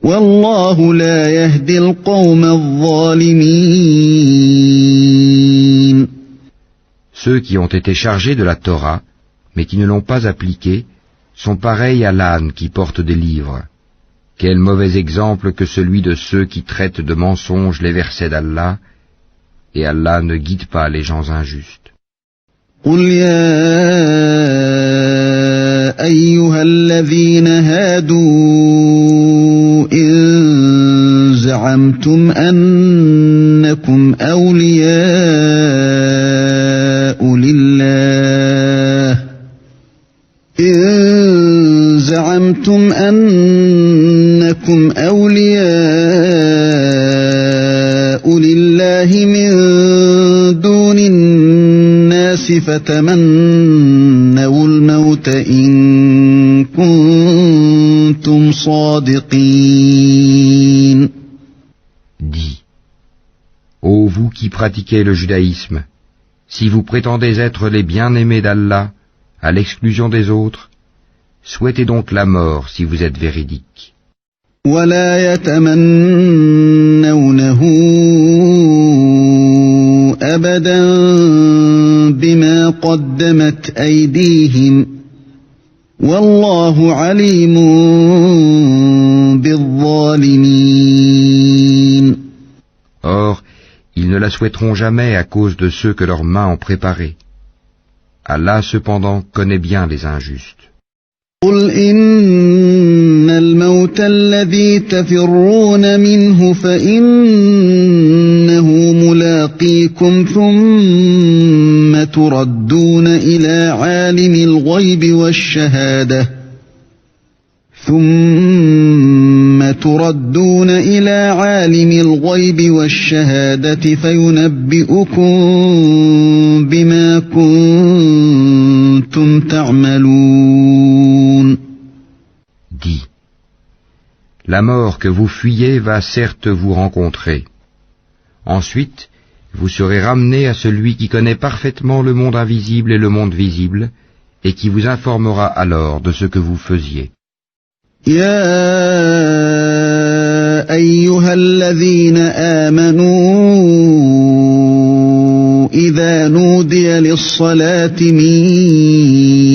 والله لا يهدي القوم الظالمين. Ceux qui ont été chargés de la Torah, mais qui ne l'ont pas appliquée, sont pareils à l'âne qui porte des livres. Quel mauvais exemple que celui de ceux qui traitent de mensonges les versets d'Allah, et Allah ne guide pas les gens injustes. قل يا أيها الذين هادوا إن زعمتم أنكم أولياء لله من دون الناس فتمنوا الموت إن كنتم صادقين. Dis, ô vous qui pratiquez le judaïsme, si vous prétendez être les bien-aimés d'Allah, à l'exclusion des autres, souhaitez donc la mort si vous êtes véridiques. ولا يتمنونه أبدا بما قدمت أيديهم والله عليم بالظالمين. Or, ils ne la la souhaiteront jamais à cause de ceux que leurs mains ont préparés. Allah cependant connaît bien les injustes. قل إن الموت الذي تفرون منه فإنه ملاقيكم ثم تردون إلى عالم الغيب والشهادة فينبئكم بما كنتم تعملون. Dis, la mort que vous fuyez va certes vous rencontrer. Ensuite, vous serez ramenés à celui qui connaît parfaitement le monde invisible et le monde visible, et qui vous informera alors de ce que vous faisiez. يا أيها الذين آمنوا إذا نودي للصلاة من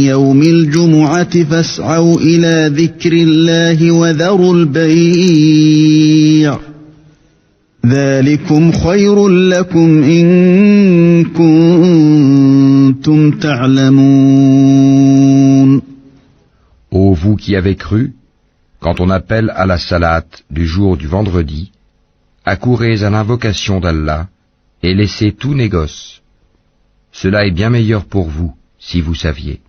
يوم الجمعة فاسعوا إلى ذكر الله وذروا البيع ذلكم خير لكم إن كنتم تعلمون. Ô vous qui avez cru, quand on appelle à la salate du jour du vendredi, accourez à l'invocation d'Allah et laissez tout négoce. Cela est bien meilleur pour vous, si vous saviez.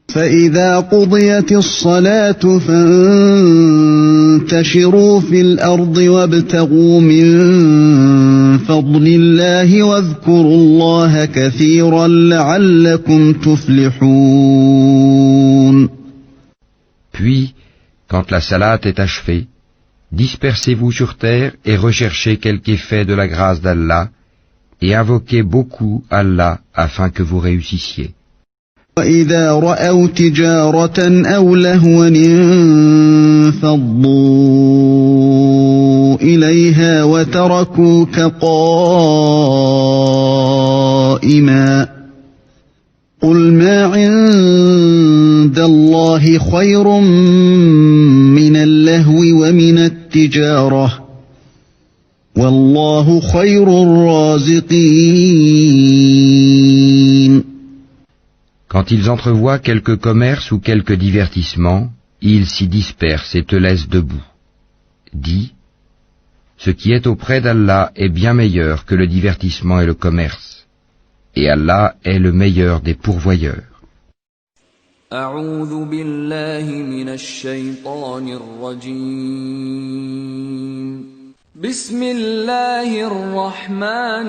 فإذا قضيت الصلاة فانتشروا في الأرض وابتغوا من فضل الله واذكروا الله كثيرا لعلكم تفلحون. Puis, quand la salate est achevée, dispersez-vous sur terre et recherchez quelque effet de la grâce d'Allah et invoquez beaucoup Allah afin que vous réussissiez. وَإِذَا رَأَوْا تِجَارَةً أَوْ لَهْوًا انفَضُّوا إِلَيْهَا وَتَرَكُوكَ قَائِمًا قُلْ مَا عِندَ اللَّهِ خَيْرٌ مِّنَ اللَّهْوِ وَمِنَ التِّجَارَةِ وَاللَّهُ خَيْرُ الرَّازِقِينَ. Quand ils entrevoient quelque commerce ou quelque divertissement, ils s'y dispersent et te laissent debout. Dis, ce qui est auprès d'Allah est bien meilleur que le divertissement et le commerce, et Allah est le meilleur des pourvoyeurs. أعوذ بالله من الشيطان الرجيم. بسم الله الرحمن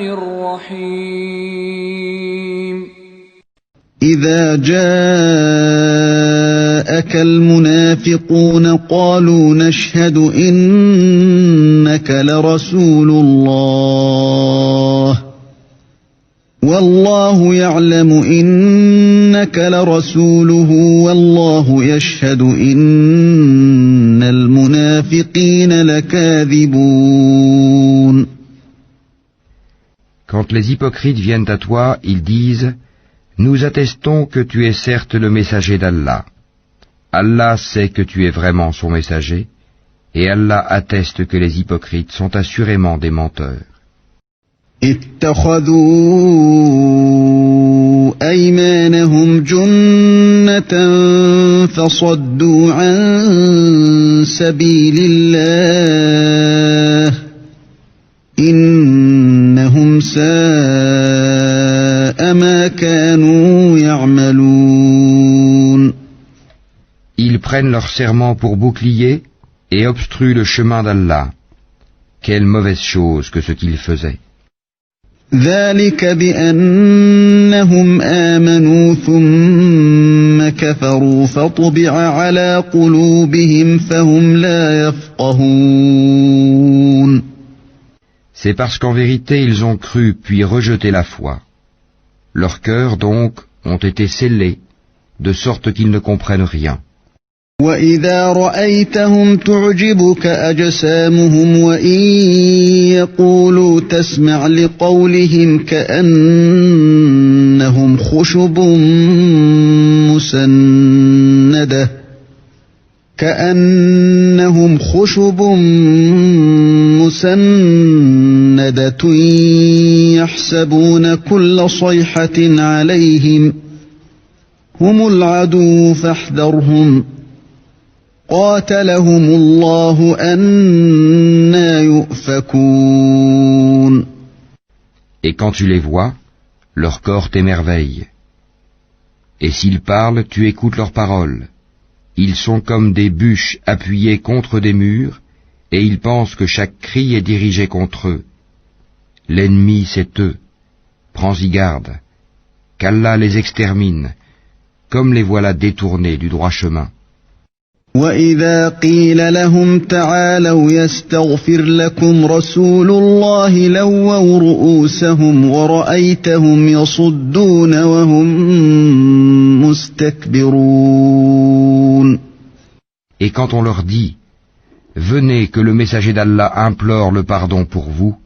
الرحيم. إذا جاءك المنافقون قالوا نشهد إنك لرسول الله والله يعلم إنك لرسوله والله يشهد إن المنافقين لكاذبون. Quand les hypocrites viennent à toi, ils disent « Nous attestons que tu es certes le messager d'Allah. Allah sait que tu es vraiment son messager, et Allah atteste que les hypocrites sont assurément des menteurs. اتخذوا أيمانهم جنة فصدوا عن سبيل الله إنهم ساء ما كانوا يعملون. Ils prennent leur serment pour bouclier et obstruent le chemin d'Allah. Quelle mauvaise chose que ce qu'ils faisaient. ذلك بأنهم آمنوا ثم كفروا فطبع على قلوبهم فهم لا يفقهون. C'est parce qu'en vérité ils ont cru puis rejeté la foi. Leurs cœurs donc ont été scellés, de sorte qu'ils ne comprennent rien. وَإِذَا رَأَيْتَهُمْ تُعْجِبُكَ أَجْسَامُهُمْ وَإِنْ يَقُولُوا تَسْمَعْ لِقَوْلِهِمْ كَأَنَّهُمْ خُشُبٌ مُّسَنَّدَةٌ كأنهم خشب مسندة يحسبون كل صيحة عليهم هم العدو فاحذرهم قاتلهم الله أنى يؤفكون. Et quand tu les vois, leur corps t'émerveille. Et s'ils parlent, tu écoutes leurs paroles. Ils sont comme des bûches appuyées contre des murs, et ils pensent que chaque cri est dirigé contre eux. L'ennemi, c'est eux. Prends-y garde. Qu'Allah les extermine, comme les voilà détournés du droit chemin. وَإِذَا قِيلَ لَهُمْ تَعَالَوْا يَسْتَغْفِرْ لَكُمْ رَسُولُ اللَّهِ لَوَّوْا رُءُوسَهُمْ وَرَأَيْتَهُمْ يَصُدُّونَ وَهُمْ مُسْتَكْبِرُونَ. Et quand on leur dit « Venez que le messager d'Allah implore le pardon pour vous »,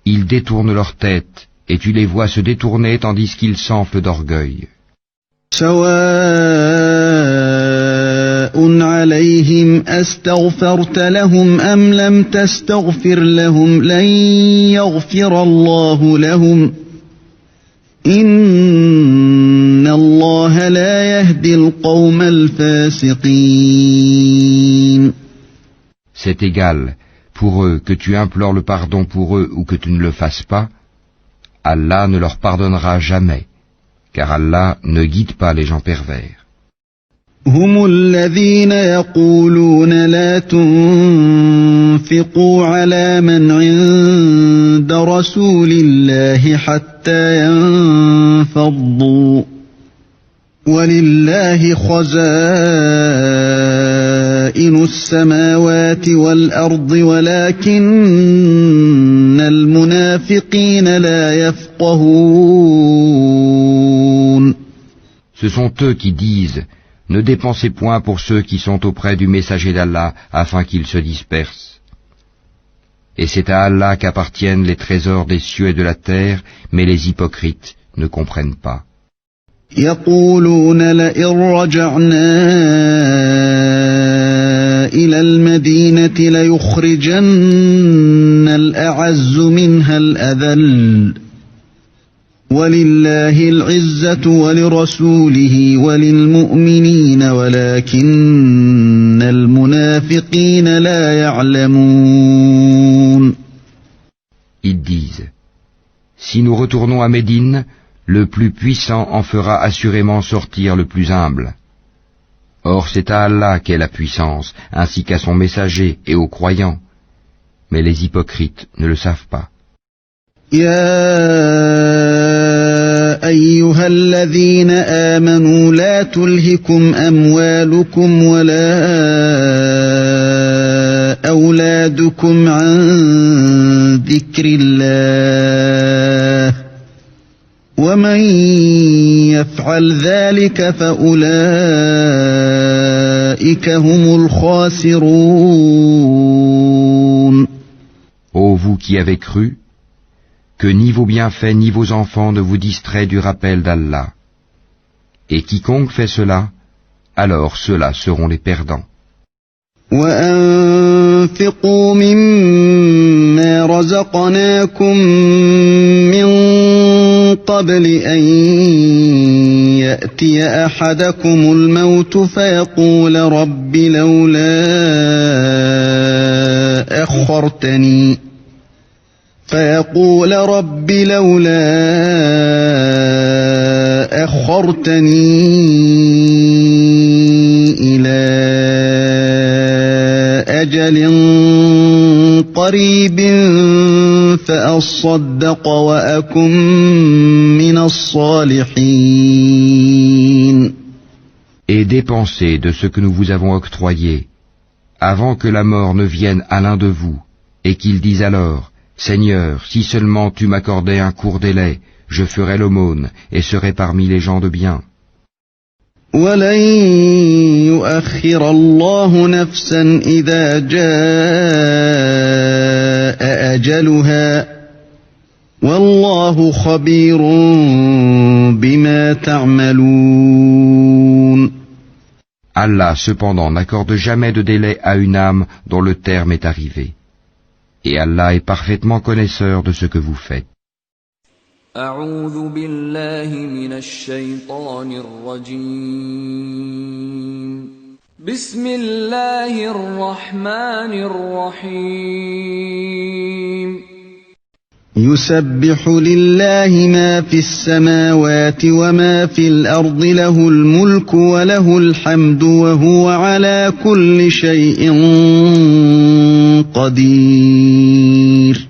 ils détournent leur tête et tu les vois se détourner tandis qu'ils s'enflent d'orgueil. سواء عليهم أستغفرت لهم أم لم تستغفر لهم لن يغفر الله لهم إن الله لا يهدي القوم الفاسقين. C'est égal, pour eux, que tu implores le pardon pour eux ou que tu ne le fasses pas, Allah ne leur pardonnera jamais, car Allah ne guide pas les gens pervers. هم الذين يقولون لا تنفقوا على من عند رسول الله حتى ينفضوا ولله خزائن السماوات والأرض ولكن المنافقين لا يفقهون. Ce sont eux qui disent « Ne dépensez point pour ceux qui sont auprès du messager d'Allah afin qu'ils se dispersent. » Et c'est à Allah qu'appartiennent les trésors des cieux et de la terre, mais les hypocrites ne comprennent pas. يقولون لئن رجعنا إلى المدينة ليخرجن الأعز منها الأذل ولله العزة ولرسوله وللمؤمنين ولكن المنافقين لا يعلمون. Ils disent « Si nous retournons à Médine, le plus puissant en fera assurément sortir le plus humble. Or c'est à Allah qu'est la puissance, ainsi qu'à son messager et aux croyants. Mais les hypocrites ne le savent pas. يا أيها الذين آمنوا لا تلهكم أموالكم ولا أولادكم عن ذكر الله ومن يفعل ذلك فأولئك هم الخاسرون. Ô vous qui avez cru, que ni vos bienfaits ni vos enfants ne vous distraient du rappel d'Allah. Et quiconque fait cela, alors ceux-là seront les perdants. وأنفقوا مما رزقناكم من قبل أن يأتي أحدكم الموت فيقول رب لولا أخرتني إلى أجل قريب فأصدق وأكن من الصالحين. Et dépensez de ce que nous vous avons octroyé, avant que la mort ne vienne à l'un de vous, et qu'il dise alors, Seigneur, si seulement tu m'accordais un court délai, je ferais l'aumône et serais parmi les gens de bien. وَلَن يُؤَخِّرَ اللَّهُ نَفْسًا إِذَا جَاءَ أَجَلُهَا وَاللَّهُ خَبِيرٌ بِمَا تَعْمَلُونَ. Allah cependant n'accorde jamais de délai à une âme dont le terme est arrivé. Et Allah est parfaitement connaisseur de ce que vous faites. أعوذ بالله من الشيطان الرجيم بسم الله الرحمن الرحيم يسبح لله ما في السماوات وما في الأرض له الملك وله الحمد وهو على كل شيء قدير.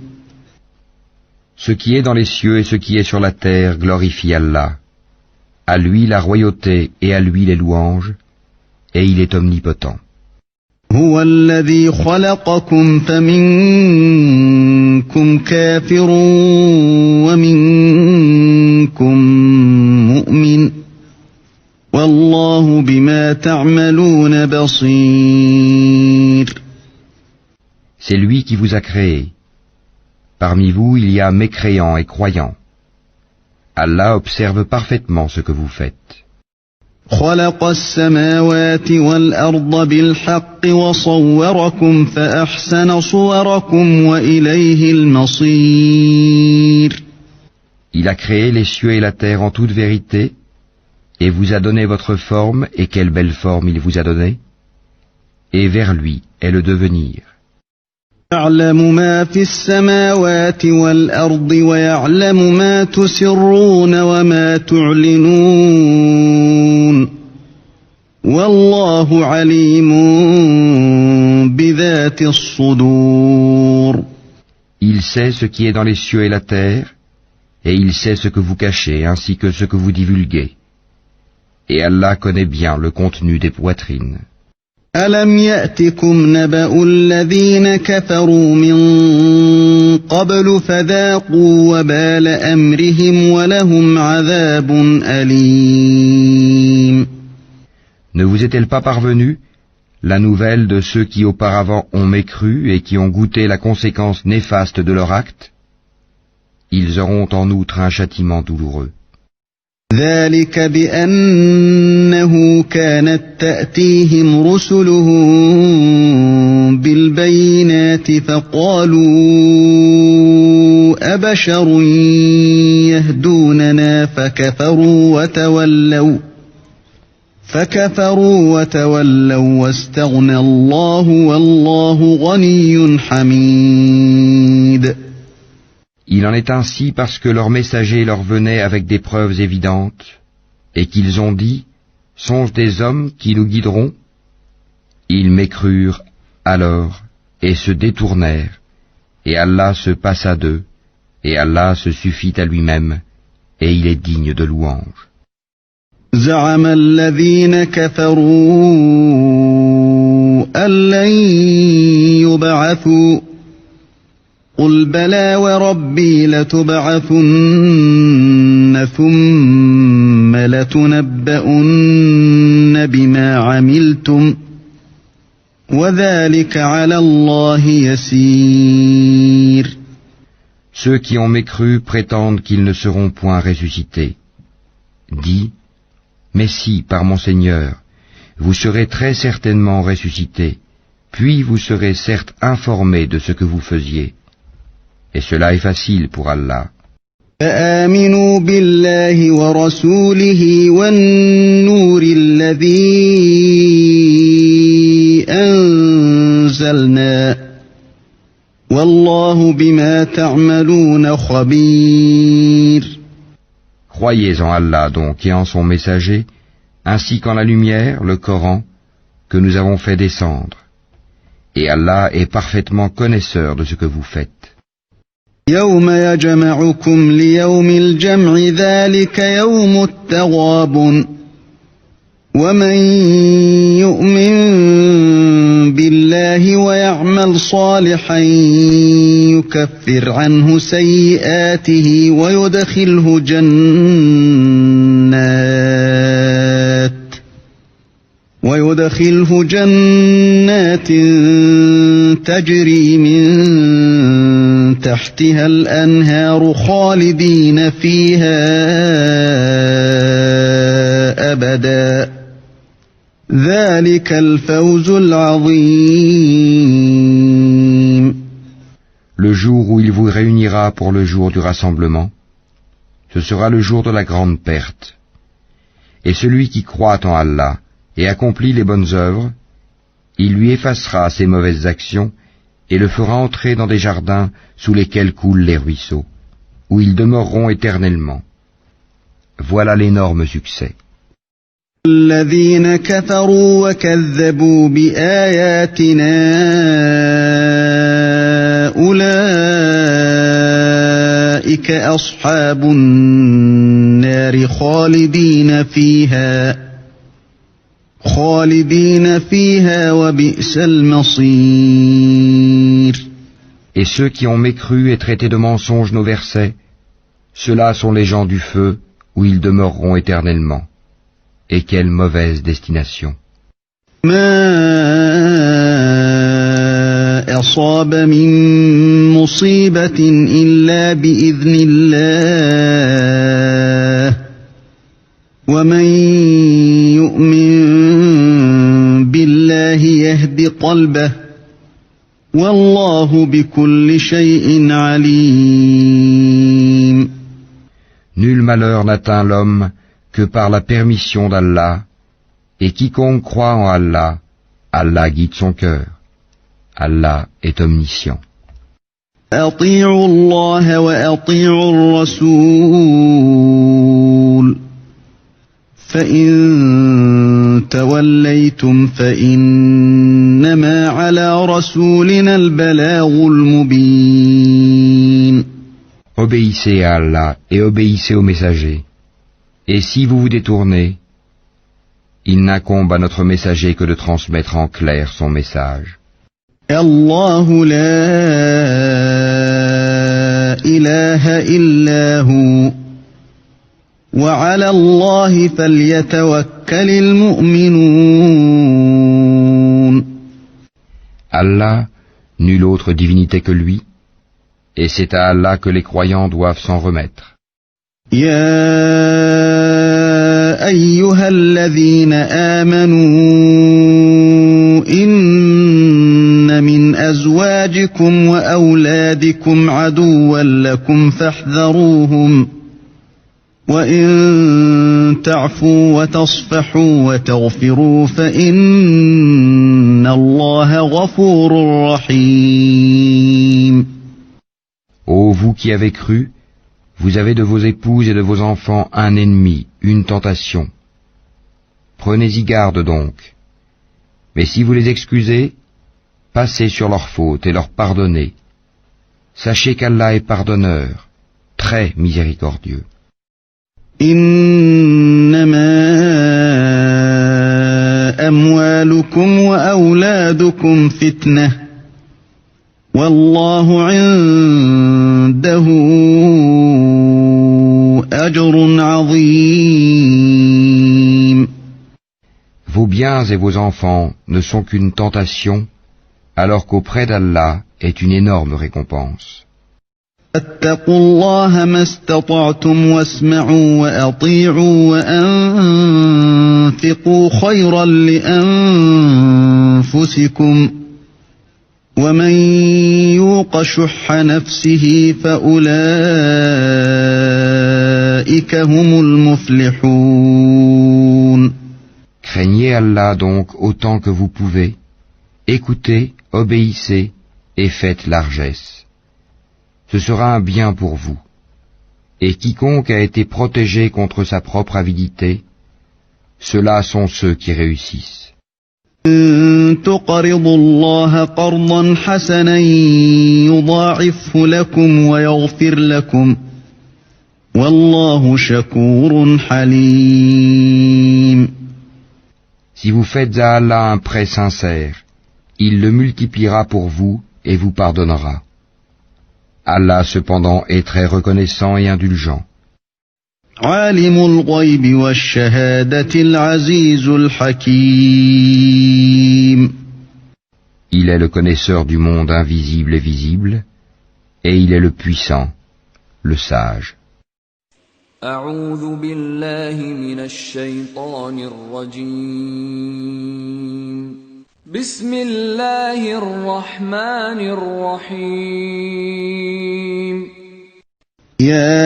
Ce qui est dans les cieux et ce qui est sur la terre glorifie Allah. À lui la royauté et à lui les louanges, et il est omnipotent. هو الذي خلقكم فمنكم كافر ومنكم مؤمن والله بما تعملون بصير. C'est lui qui vous a créé. Parmi vous, il y a mécréants et croyants. Allah observe parfaitement ce que vous faites. خلق السماوات والأرض بالحق وصوركم فأحسن صوركم وإليه المصير. Il a créé les cieux et la terre en toute vérité, et vous a donné votre forme, et quelle belle forme il vous a donnée, et vers lui est le devenir. يعلم ما في السماوات والأرض ويعلم ما تسرون وما تعلنون والله عليم بذات الصدور. Il sait ce qui est dans les cieux et la terre, et il sait ce que vous cachez ainsi que ce que vous divulguez. Et Allah connaît bien le contenu des poitrines. ألم يأتكم نبأ الذين كفروا من قبل فذاقوا وبال أمرهم ولهم عذاب أليم. Ne vous est-elle pas parvenue la nouvelle de ceux qui auparavant ont mécru et qui ont goûté la conséquence néfaste de leur acte? Ils auront en outre un châtiment douloureux. ذلك بأنه كانت تأتيهم رسلهم بالبينات فقالوا أبشر يهدوننا فكفروا وتولوا واستغنى الله والله غني حميد. Il en est ainsi parce que leurs messagers leur venaient avec des preuves évidentes, et qu'ils ont dit, sont-ce des hommes qui nous guideront? Ils mécrurent alors, et se détournèrent, et Allah se passa d'eux, et Allah se suffit à lui-même, et il est digne de louange. زعم الذين كفروا أن لن يبعثوا قل بلى وربي لتبعثن ثم لتنبؤن بما عملتم وذلك على الله يسير. Ceux qui ont mécru prétendent qu'ils ne seront point ressuscités. Dis, mais si, par mon Seigneur, vous serez très certainement ressuscités, puis vous serez certes informés de ce que vous faisiez. Et cela est facile pour Allah. فآمنوا بالله ورسوله والنور الذي أنزلنا والله بما تعملون خبير. Croyez en Allah donc et en son messager, ainsi qu'en la lumière, le Coran, que nous avons fait descendre. Et Allah est parfaitement connaisseur de ce que vous faites. يوم يجمعكم ليوم الجمع ذلك يوم التغابن ومن يؤمن بالله ويعمل صالحا يكفر عنه سيئاته ويدخله جنات تجري من تحتها الأنهار خالدين فيها أبدا ذلك الفوز العظيم. Le jour où il vous réunira pour le jour du rassemblement, ce sera le jour de la grande perte. Et celui qui croit en Allah et accomplit les bonnes œuvres, il lui effacera ses mauvaises actions et le fera entrer dans des jardins sous lesquels coulent les ruisseaux, où ils demeureront éternellement. Voilà l'énorme succès. الذين كفروا وكذبوا بآياتنا أولئك أصحاب النار خالدين فيها وبئس المصير. Et ceux qui ont mécru et traité de mensonges nos versets, ceux-là sont les gens du feu, où ils demeureront éternellement. Et quelle mauvaise destination. ما أصاب من مصيبة إلا بإذن الله ومن يؤمن بالله يهد قلبه والله بكل شيء عليم. Nul malheur n'atteint l'homme que par la permission d'Allah, et quiconque croit en Allah, Allah guide son cœur. Allah est omniscient. أطيعوا الله وأطيعوا الرسول فإن توليتم فإنما على رسولنا البلاغ المبين. Obéissez à Allah et obéissez aux messagers. Et si vous vous détournez, il n'incombe à notre messager que de transmettre en clair son message. الله لا إله إلا هو وعلى الله فليتوكل المؤمنون. Allah, nulle autre divinité que lui, et c'est à Allah que les croyants doivent s'en remettre. يا أيها الذين آمنوا إن من أزواجكم وأولادكم عدوا لكم فاحذروهم وإن تعفوا وتصفحوا وتغفروا فإن الله غفور رحيم. Ô vous qui avez cru, vous avez de vos épouses et de vos enfants un ennemi, une tentation. Prenez-y garde donc. Mais si vous les excusez, passez sur leurs fautes et leur pardonnez. Sachez qu'Allah est pardonneur, très miséricordieux. إنما أموالكم وأولادكم فتنة والله عنده أجر عظيم. Vos biens et vos enfants ne sont qu'une tentation, alors qu'auprès d'Allah est une énorme récompense. فاتقوا الله ما استطعتم واسمعوا وأطيعوا وأنفقوا خيرا لأنفسكم ومن يوق شح نفسه فأولئك هم المفلحون. Craignez Allah donc autant que vous pouvez, écoutez, obéissez et faites largesse. Ce sera un bien pour vous. Et quiconque a été protégé contre sa propre avidité, ceux-là sont ceux qui réussissent. إن تقرضوا الله قرضا حسنا يضاعفه لكم ويغفر لكم والله شكور حليم. Si vous faites à Allah un prêt sincère, il le multipliera pour vous et vous pardonnera. Allah cependant est très reconnaissant et indulgent. عالم الغيب والشهادة العزيز الحكيم. Il est le connaisseur du monde invisible et visible, et il est le puissant, le sage. أعوذ بالله من الشيطان الرجيم بسم الله الرحمن الرحيم يا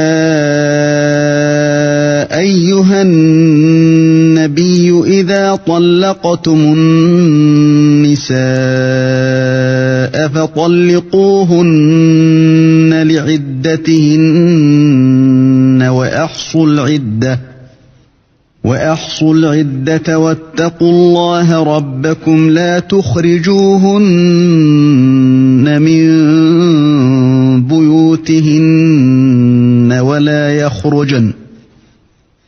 أيها النبي إذا طلقتم النساء فطلقوهن لعدتهن وأحصوا العدة واتقوا الله ربكم لا تخرجوهن من بيوتهن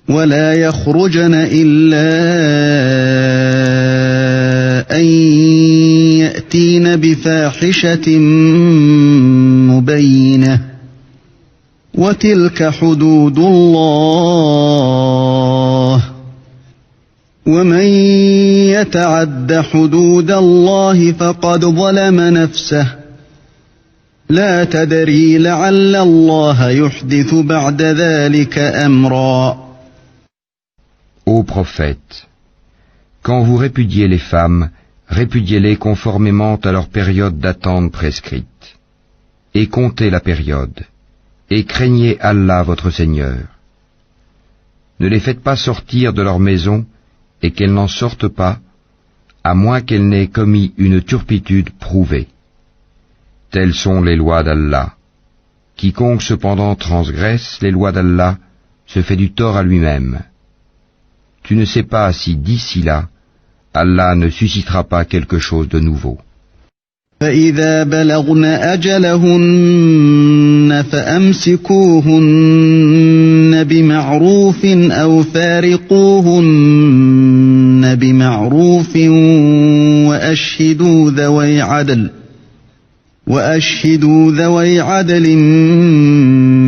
ولا يخرجن إلا أن يأتين بفاحشة مبينة وتلك حدود الله ومن يتعد حدود الله فقد ظلم نفسه لا تدري لعل الله يحدث بعد ذلك أمرا. Ô prophète, quand vous répudiez les femmes, répudiez-les conformément à leur période d'attente prescrite, et comptez la période, et craignez Allah votre Seigneur. Ne les faites pas sortir de leur maison, et qu'elles n'en sortent pas, à moins qu'elles n'aient commis une turpitude prouvée. Telles sont les lois d'Allah. Quiconque cependant transgresse les lois d'Allah se fait du tort à lui-même. Tu ne sais pas si d'ici là, Allah ne suscitera pas quelque chose de nouveau. فإذا بلغن أجلهن فأمسكوهن بمعروف أو فارقوهن بمعروف وأشهدوا ذوي عدل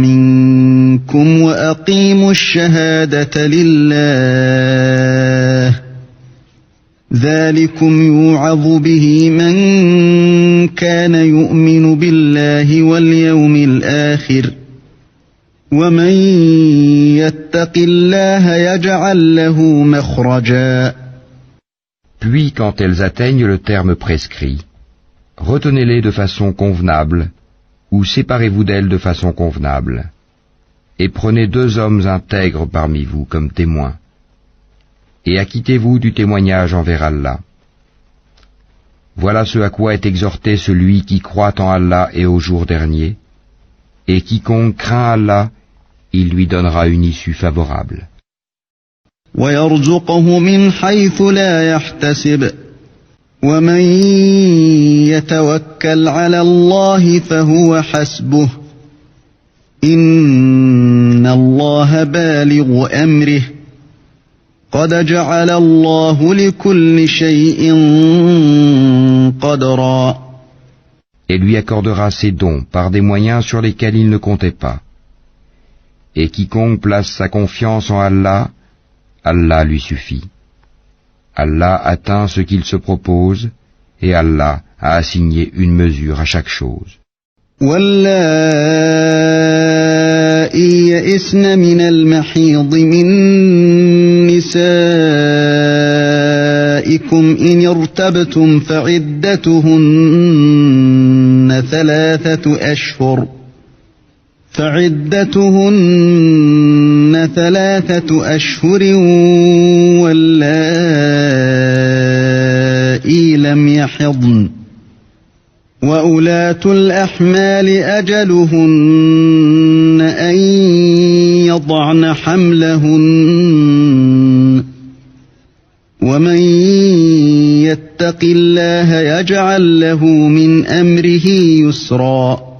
منكم وأقيموا الشهادة لله ذلكم يوعظ به من كان يؤمن بالله واليوم الآخر ومن يتق الله يجعل له مخرجا. Puis quand elles atteignent le terme prescrit, retenez-les de façon convenable, ou séparez-vous d'elles de façon convenable, et prenez 2 hommes intègres parmi vous comme témoins, et acquittez-vous du témoignage envers Allah. Voilà ce à quoi est exhorté celui qui croit en Allah et au jour dernier, et quiconque craint Allah, il lui donnera une issue favorable. وَيَرْزُقْهُ مِنْ حَيْثُ لَا يَحْتَسِبُ وَمَنْ يَتَوَكَّلْ عَلَى اللَّهِ فَهُوَ حَسْبُهُ إِنَّ اللَّهَ بَالِغُ أَمْرِهِ قَدْ جَعَلَ اللَّهُ لِكُلِّ شَيْءٍ قَدْرًا. Et lui accordera ses dons par des moyens sur lesquels il ne comptait pas. Et quiconque place sa confiance en Allah, Allah lui suffit. Allah atteint ce qu'il se propose, et Allah a assigné une mesure à chaque chose. واللائي يئسن من المحيض من نسائكم إن ارتبتم فعدتهن 3 أشهر واللائي لم يحضن وأولاة الأحمال أجلهن أن يضعن حملهن ومن يتق الله يجعل له من أمره يسرا.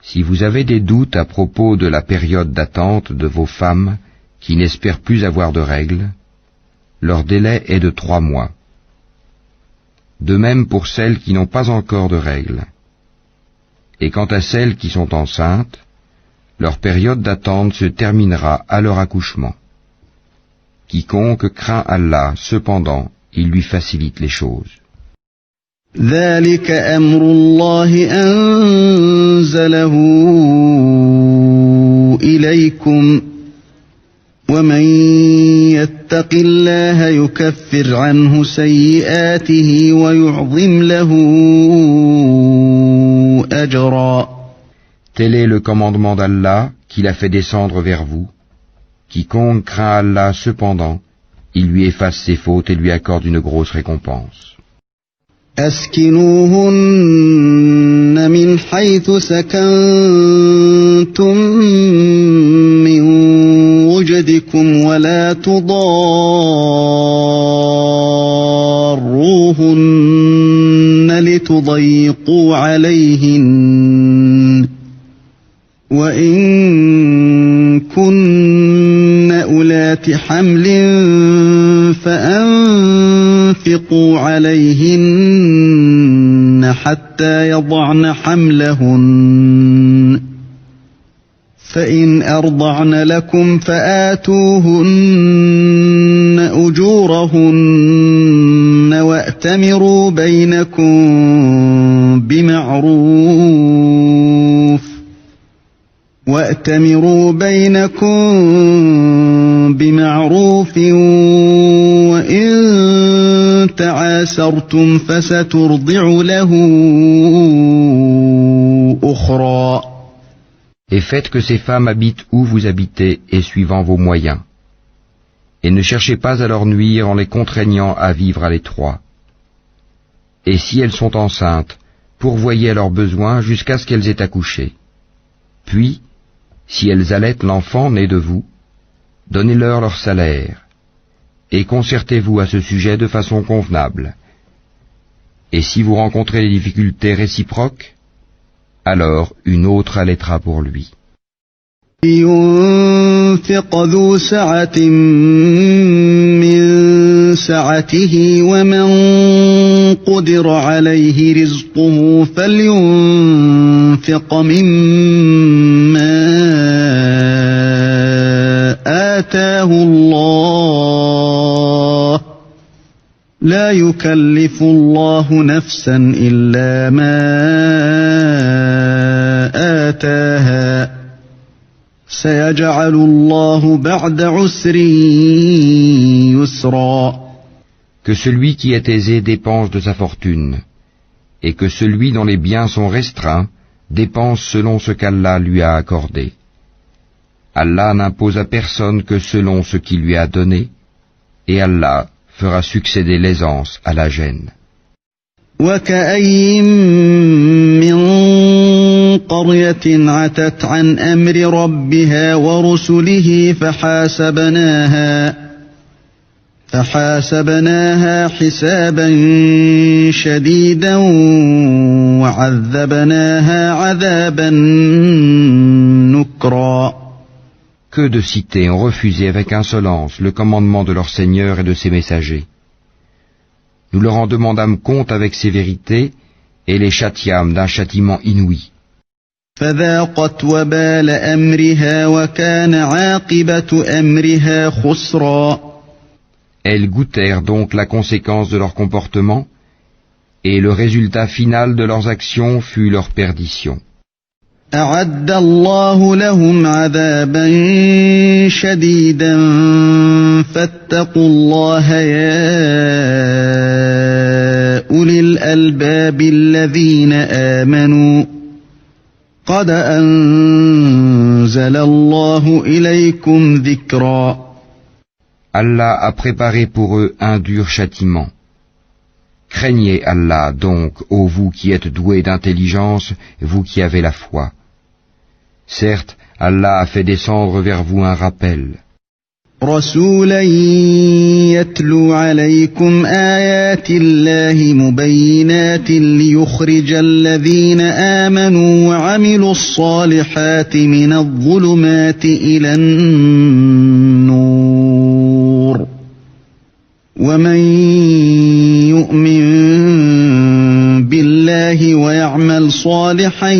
Si vous avez des doutes à propos de la période d'attente de vos femmes qui n'espèrent plus avoir de règles, leur délai est de 3 mois. De même pour celles qui n'ont pas encore de règles. Et quant à celles qui sont enceintes, leur période d'attente se terminera à leur accouchement. Quiconque craint Allah, cependant, il lui facilite les choses. ذلك أمر الله أنزله إليكم ومن يتق الله يكفر عنه سيئاته ويعظم له أجرا. Tel est le commandement d'Allah qu'il a fait descendre vers vous. Quiconque craint Allah cependant, il lui efface ses fautes et lui accorde une grosse récompense. أسكنوهن من حيث سكنتم من وجدكم ولا تضاروهن لتضيقوا عليهن وإن كن أولات حمل فأنفقوا عليهن حتى يضعن حملهن فإن أرضعن لكم فآتوهن أجورهن وأتمروا بينكم بمعروف وإن تعاسرتم فسترضع له أخرى. Et faites que ces femmes habitent où vous habitez et suivant vos moyens. Et ne cherchez pas à leur nuire en les contraignant à vivre à l'étroit. Et si elles sont enceintes, pourvoyez à leurs besoins jusqu'à ce qu'elles aient accouché. Puis, si elles allaitent l'enfant né de vous, donnez-leur leur salaire, et concertez-vous à ce sujet de façon convenable. Et si vous rencontrez des difficultés réciproques, alors une autre allaitera pour lui. ينفق ذو سعة من سعته ومن قدر عليه رزقه فلينفق مما آتاه الله لا يكلف الله نفسا إلا ما آتاها سيجعل الله بعد عسر يسرا. Que celui qui est aisé dépense de sa fortune, et que celui dont les biens sont restreints dépense selon ce qu'Allah lui a accordé. Allah n'impose à personne que selon ce qu'il lui a donné, et Allah fera succéder l'aisance à la gêne. وكأين من قرية عتت عن أمر ربها ورسله فحاسبناها حسابا شديدا وعذبناها عذابا نكرا. Que de cités ont refusé avec insolence le commandement de leur Seigneur et de ses messagers. Nous leur en demandâmes compte avec sévérité et les châtiâmes d'un châtiment inouï. فذاقت وبال أمرها وكان عاقبة أمرها خسرا. Elles goûtèrent donc la conséquence de leur comportement, et le résultat final de leurs actions fut leur perdition. أعد الله لهم عذابا شديدا فاتقوا الله يا أولي الألباب الذين آمنوا قد أنزل الله إليكم ذكرا. Allah a préparé pour eux un dur châtiment. Craignez Allah donc, ô vous qui êtes doués d'intelligence, vous qui avez la foi. Certes, Allah a fait descendre vers vous un rappel. رسولا يتلو عليكم آيات الله مبينات ليخرج الذين آمنوا وعملوا الصالحات من الظلمات إلى النور ومن يؤمن بالله ويعمل صالحا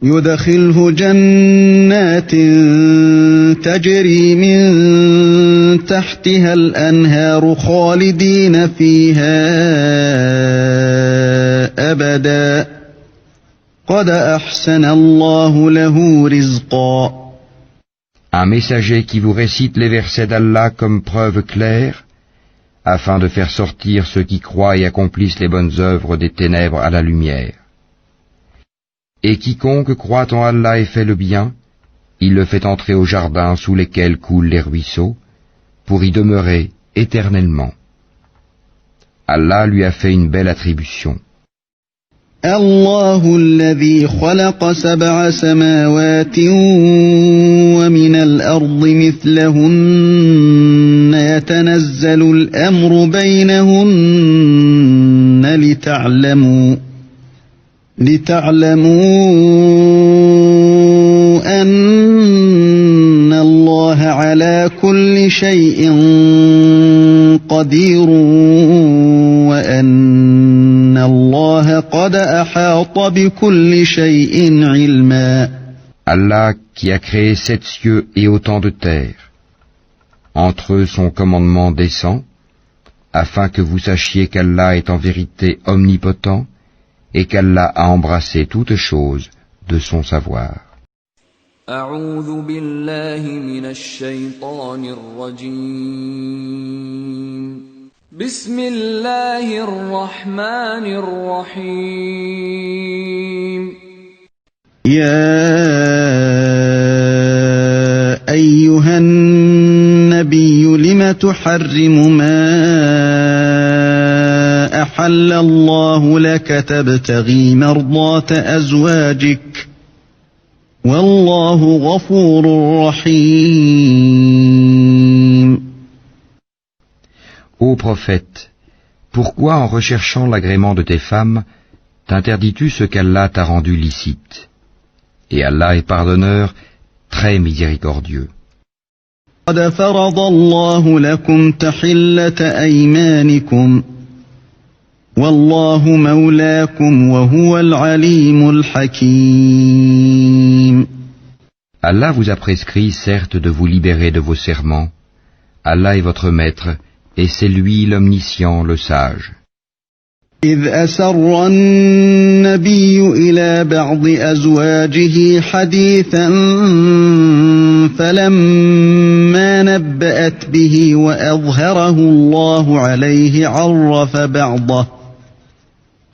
يدخله جنات تجري من تحتها الأنهار خالدين فيها أبدا قد أحسن الله له رزقا. Un messager qui vous récite les versets d'Allah comme preuve claire, afin de faire sortir ceux qui croient et accomplissent les bonnes œuvres des ténèbres à la lumière. Et quiconque croit en Allah et fait le bien, il le fait entrer au jardin sous lesquels coulent les ruisseaux, pour y demeurer éternellement. Allah lui a fait une belle attribution. الله الذي خلق 7 سماوات ومن الأرض مثلهن يتنزل الأمر بينهن لتعلموا أن الله على كل شيء قدير وأن الله قد أحاط بكل شيء علما. Allah qui a créé 7 cieux et autant de terres. Entre eux son commandement descend, afin que vous sachiez qu'Allah est en vérité omnipotent et qu'Allah a embrassé toutes choses de son savoir. أعوذ بالله من الشيطان الرجيم. بسم الله الرحمن الرحيم. يا أيها النبي لم تحرم ما أحل الله لك تبتغي مرضات أزواجك والله غفور رحيم. Ô prophète, pourquoi en recherchant l'agrément de tes femmes, t'interdis-tu ce qu'Allah t'a rendu licite? Et Allah est pardonneur, très miséricordieux. قد فرض الله لكم تحلة أيمانكم والله مولاكم وهو العليم الحكيم. Allah vous a prescrit certes de vous libérer de vos serments. Allah est votre maître, et c'est lui l'omniscient, le sage. إذ أسر النبي إلى بعض أزواجه حديثا فلما نبأت به وأظهره الله عليه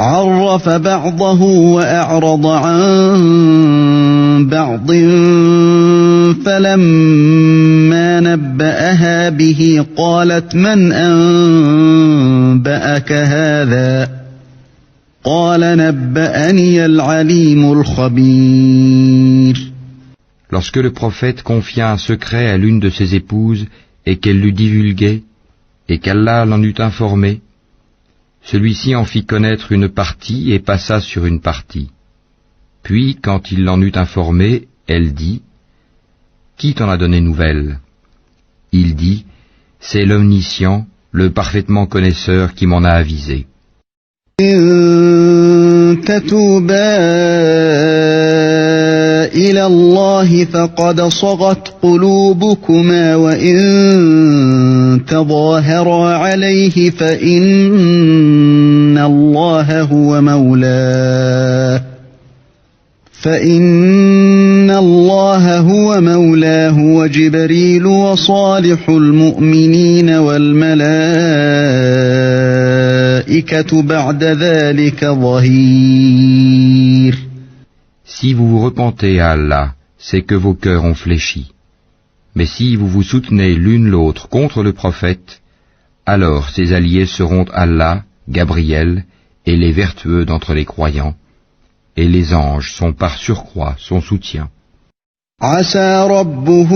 عرف بعضه وأعرض عن بعض فلما نبأها به قالت من أنبأك هذا قال نبأني العليم الخبير. Lorsque le prophète confia un secret à l'une de ses épouses et qu'elle l'eut divulgué, et qu'Allah l'en eut informé, celui-ci en fit connaître une partie et passa sur une partie. Puis, quand il l'en eut informé, elle dit « Qui t'en a donné nouvelle ?» Il dit « C'est l'omniscient, le parfaitement connaisseur qui m'en a avisé. » تتوبا إلى الله فقد صغت قلوبكما وإن تظاهرا عليه فإن الله هو مولاه وجبريل وصالح المؤمنين والملائكة بعد ذلك ظهير. Si vous vous repentez à Allah, c'est que vos cœurs ont fléchi. Mais si vous vous soutenez l'une l'autre contre le prophète, alors ses alliés seront Allah, Gabriel et les vertueux d'entre les croyants, et les anges sont par surcroît son soutien. عسى ربه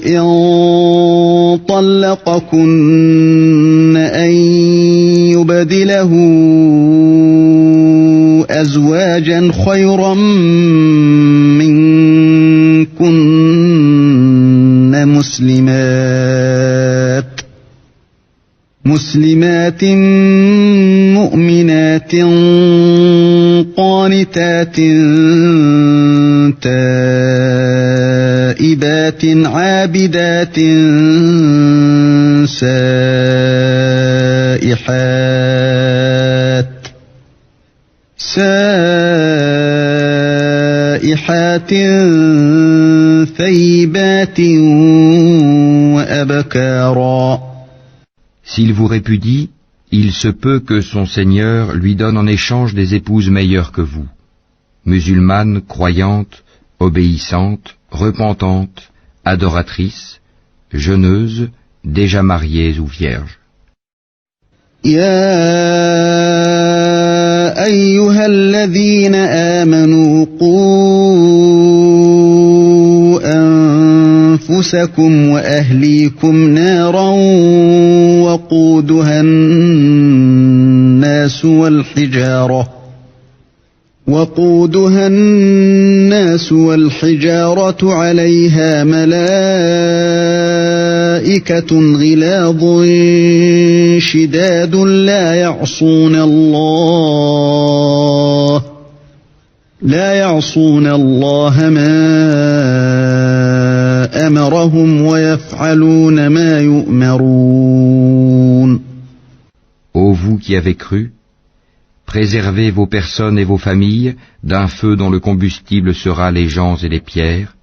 إن طلقكن أن يبدله أزواجا خيرا منكن مسلمات مؤمنات قانتات تائبات عابدات سائحات رائحات ثيبات وأبكارا. S'il vous répudie, il se peut que son Seigneur lui donne en échange des épouses meilleures que vous, musulmanes, croyantes, obéissantes, repentantes, adoratrices, jeûneuses, déjà mariées ou vierges. يا أيها الذين آمنوا قوا أنفسكم وأهليكم نارا وقودها الناس والحجارة عليها ملائكة غلاظ شداد لا يعصون الله ما أمرهم ويفعلون ما يؤمرون. Ô vous qui avez cru, préservez vos personnes et vos familles d'un feu dont le combustible sera les gens et les pierres,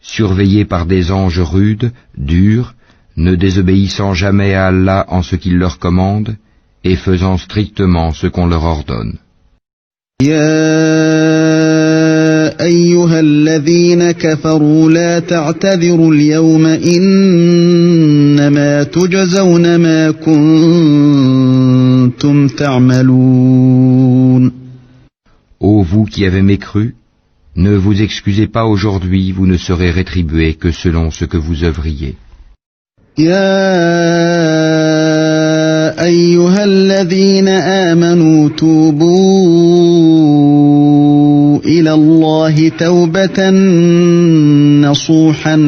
surveillés par des anges rudes, durs, ne désobéissant jamais à Allah en ce qu'il leur commande, et faisant strictement ce qu'on leur ordonne. يا أيها الذين كفروا لا تعتذروا اليوم إنما تجزون ما كنتم تعملون. Ô vous qui avez mécru, ne vous excusez pas aujourd'hui, vous ne serez rétribués que selon ce que vous œuvriez. يا أيها الذين آمنوا توبوا إلى الله توبة نصوحا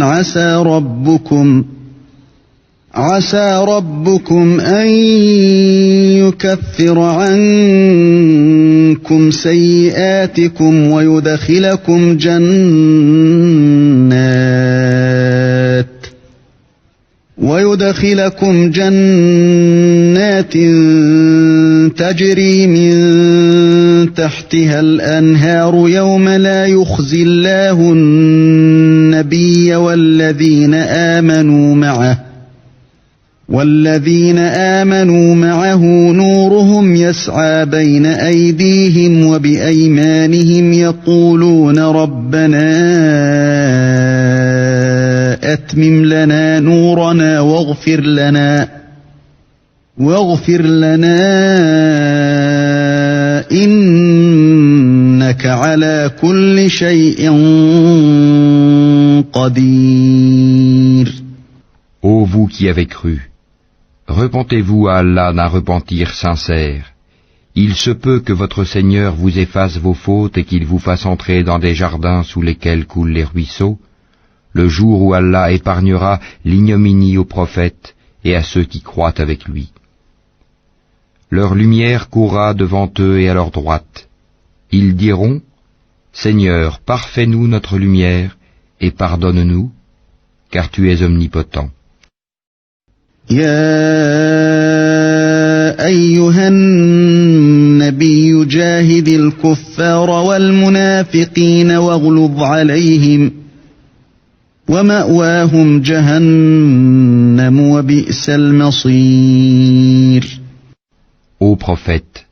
عسى ربكم أن يكفر عنكم سيئاتكم ويدخلكم جنات تجري من تحتها الأنهار يوم لا يخزي الله النبي والذين آمنوا معه نورهم يسعى بين أيديهم وبأيمانهم يقولون ربنا أتمم لنا نورنا واغفر لنا إنك على كل شيء قدير. Ô vous qui avez cru, repentez-vous à Allah d'un repentir sincère. Il se peut que votre Seigneur vous efface vos fautes et qu'il vous fasse entrer dans des jardins sous lesquels coulent les ruisseaux, le jour où Allah épargnera l'ignominie aux prophètes et à ceux qui croient avec lui. Leur lumière courra devant eux et à leur droite. Ils diront, Seigneur, parfais-nous notre lumière et pardonne-nous, car tu es omnipotent. يا أيها النبي جاهد الكفار والمنافقين واغلظ عليهم ومأواهم جهنم وبئس المصير. Ô prophète,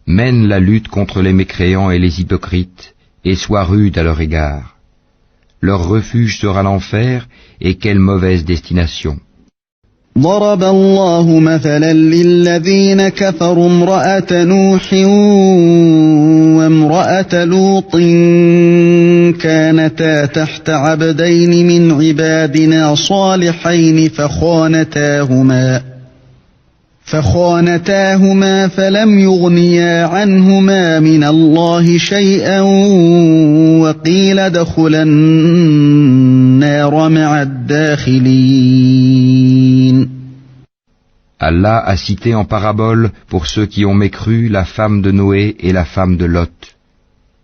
mène la lutte contre les mécréants et les hypocrites et sois rude à leur égard. Leur refuge sera l'enfer et quelle mauvaise destination. ضرب الله مثلا للذين كفروا امرأة نوح وامرأة لوط كانتا تحت عبدين من عبادنا صالحين فخانتاهما فلم يغنيا عنهما من الله شيئا وقيل ادخلا النار مع الداخلين. Allah a cité en parabole pour ceux qui ont mécru la femme de Noé et la femme de Lot.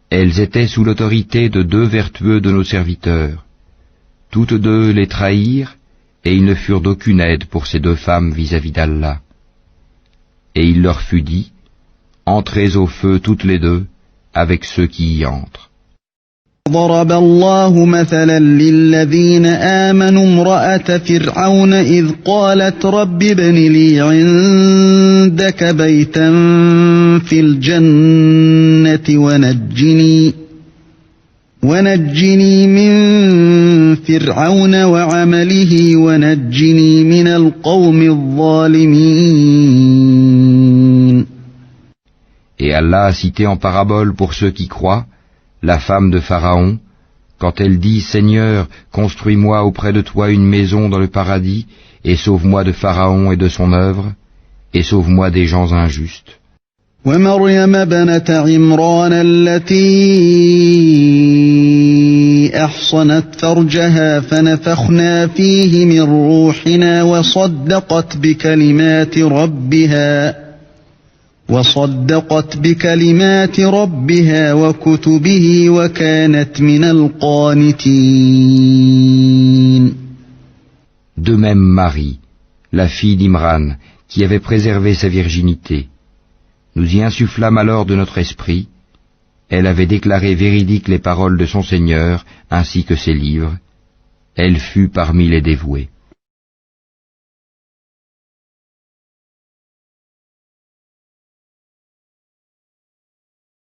Elles étaient sous l'autorité de deux vertueux de nos serviteurs. Toutes deux les trahirent et ils ne furent d'aucune aide pour ces deux femmes vis-à-vis d'Allah. Et il leur fut dit, entrez au feu toutes les deux avec ceux qui y entrent. ضرب الله مثلا للذين آمنوا امرأة فرعون إذ قالت رب ابن لي عندك بيتا في الجنة ونجني من فرعون وعمله ونجني من القوم الظالمين. Et Allah a cité en parabole pour ceux qui croient la femme de Pharaon, quand elle dit « Seigneur, construis-moi auprès de toi une maison dans le paradis, et sauve-moi de Pharaon et de son œuvre, et sauve-moi des gens injustes. » ومريم ابنة عمران التي أحصنت فرجها فنفخنا فيه من روحنا وصدقت بكلمات ربها وكتبه وكانت من القانتين. De même Marie, la fille d'Imran, qui avait préservé sa virginité. Nous y insufflâmes alors de notre esprit. Elle avait déclaré véridiques les paroles de son Seigneur, ainsi que ses livres. Elle fut parmi les dévoués.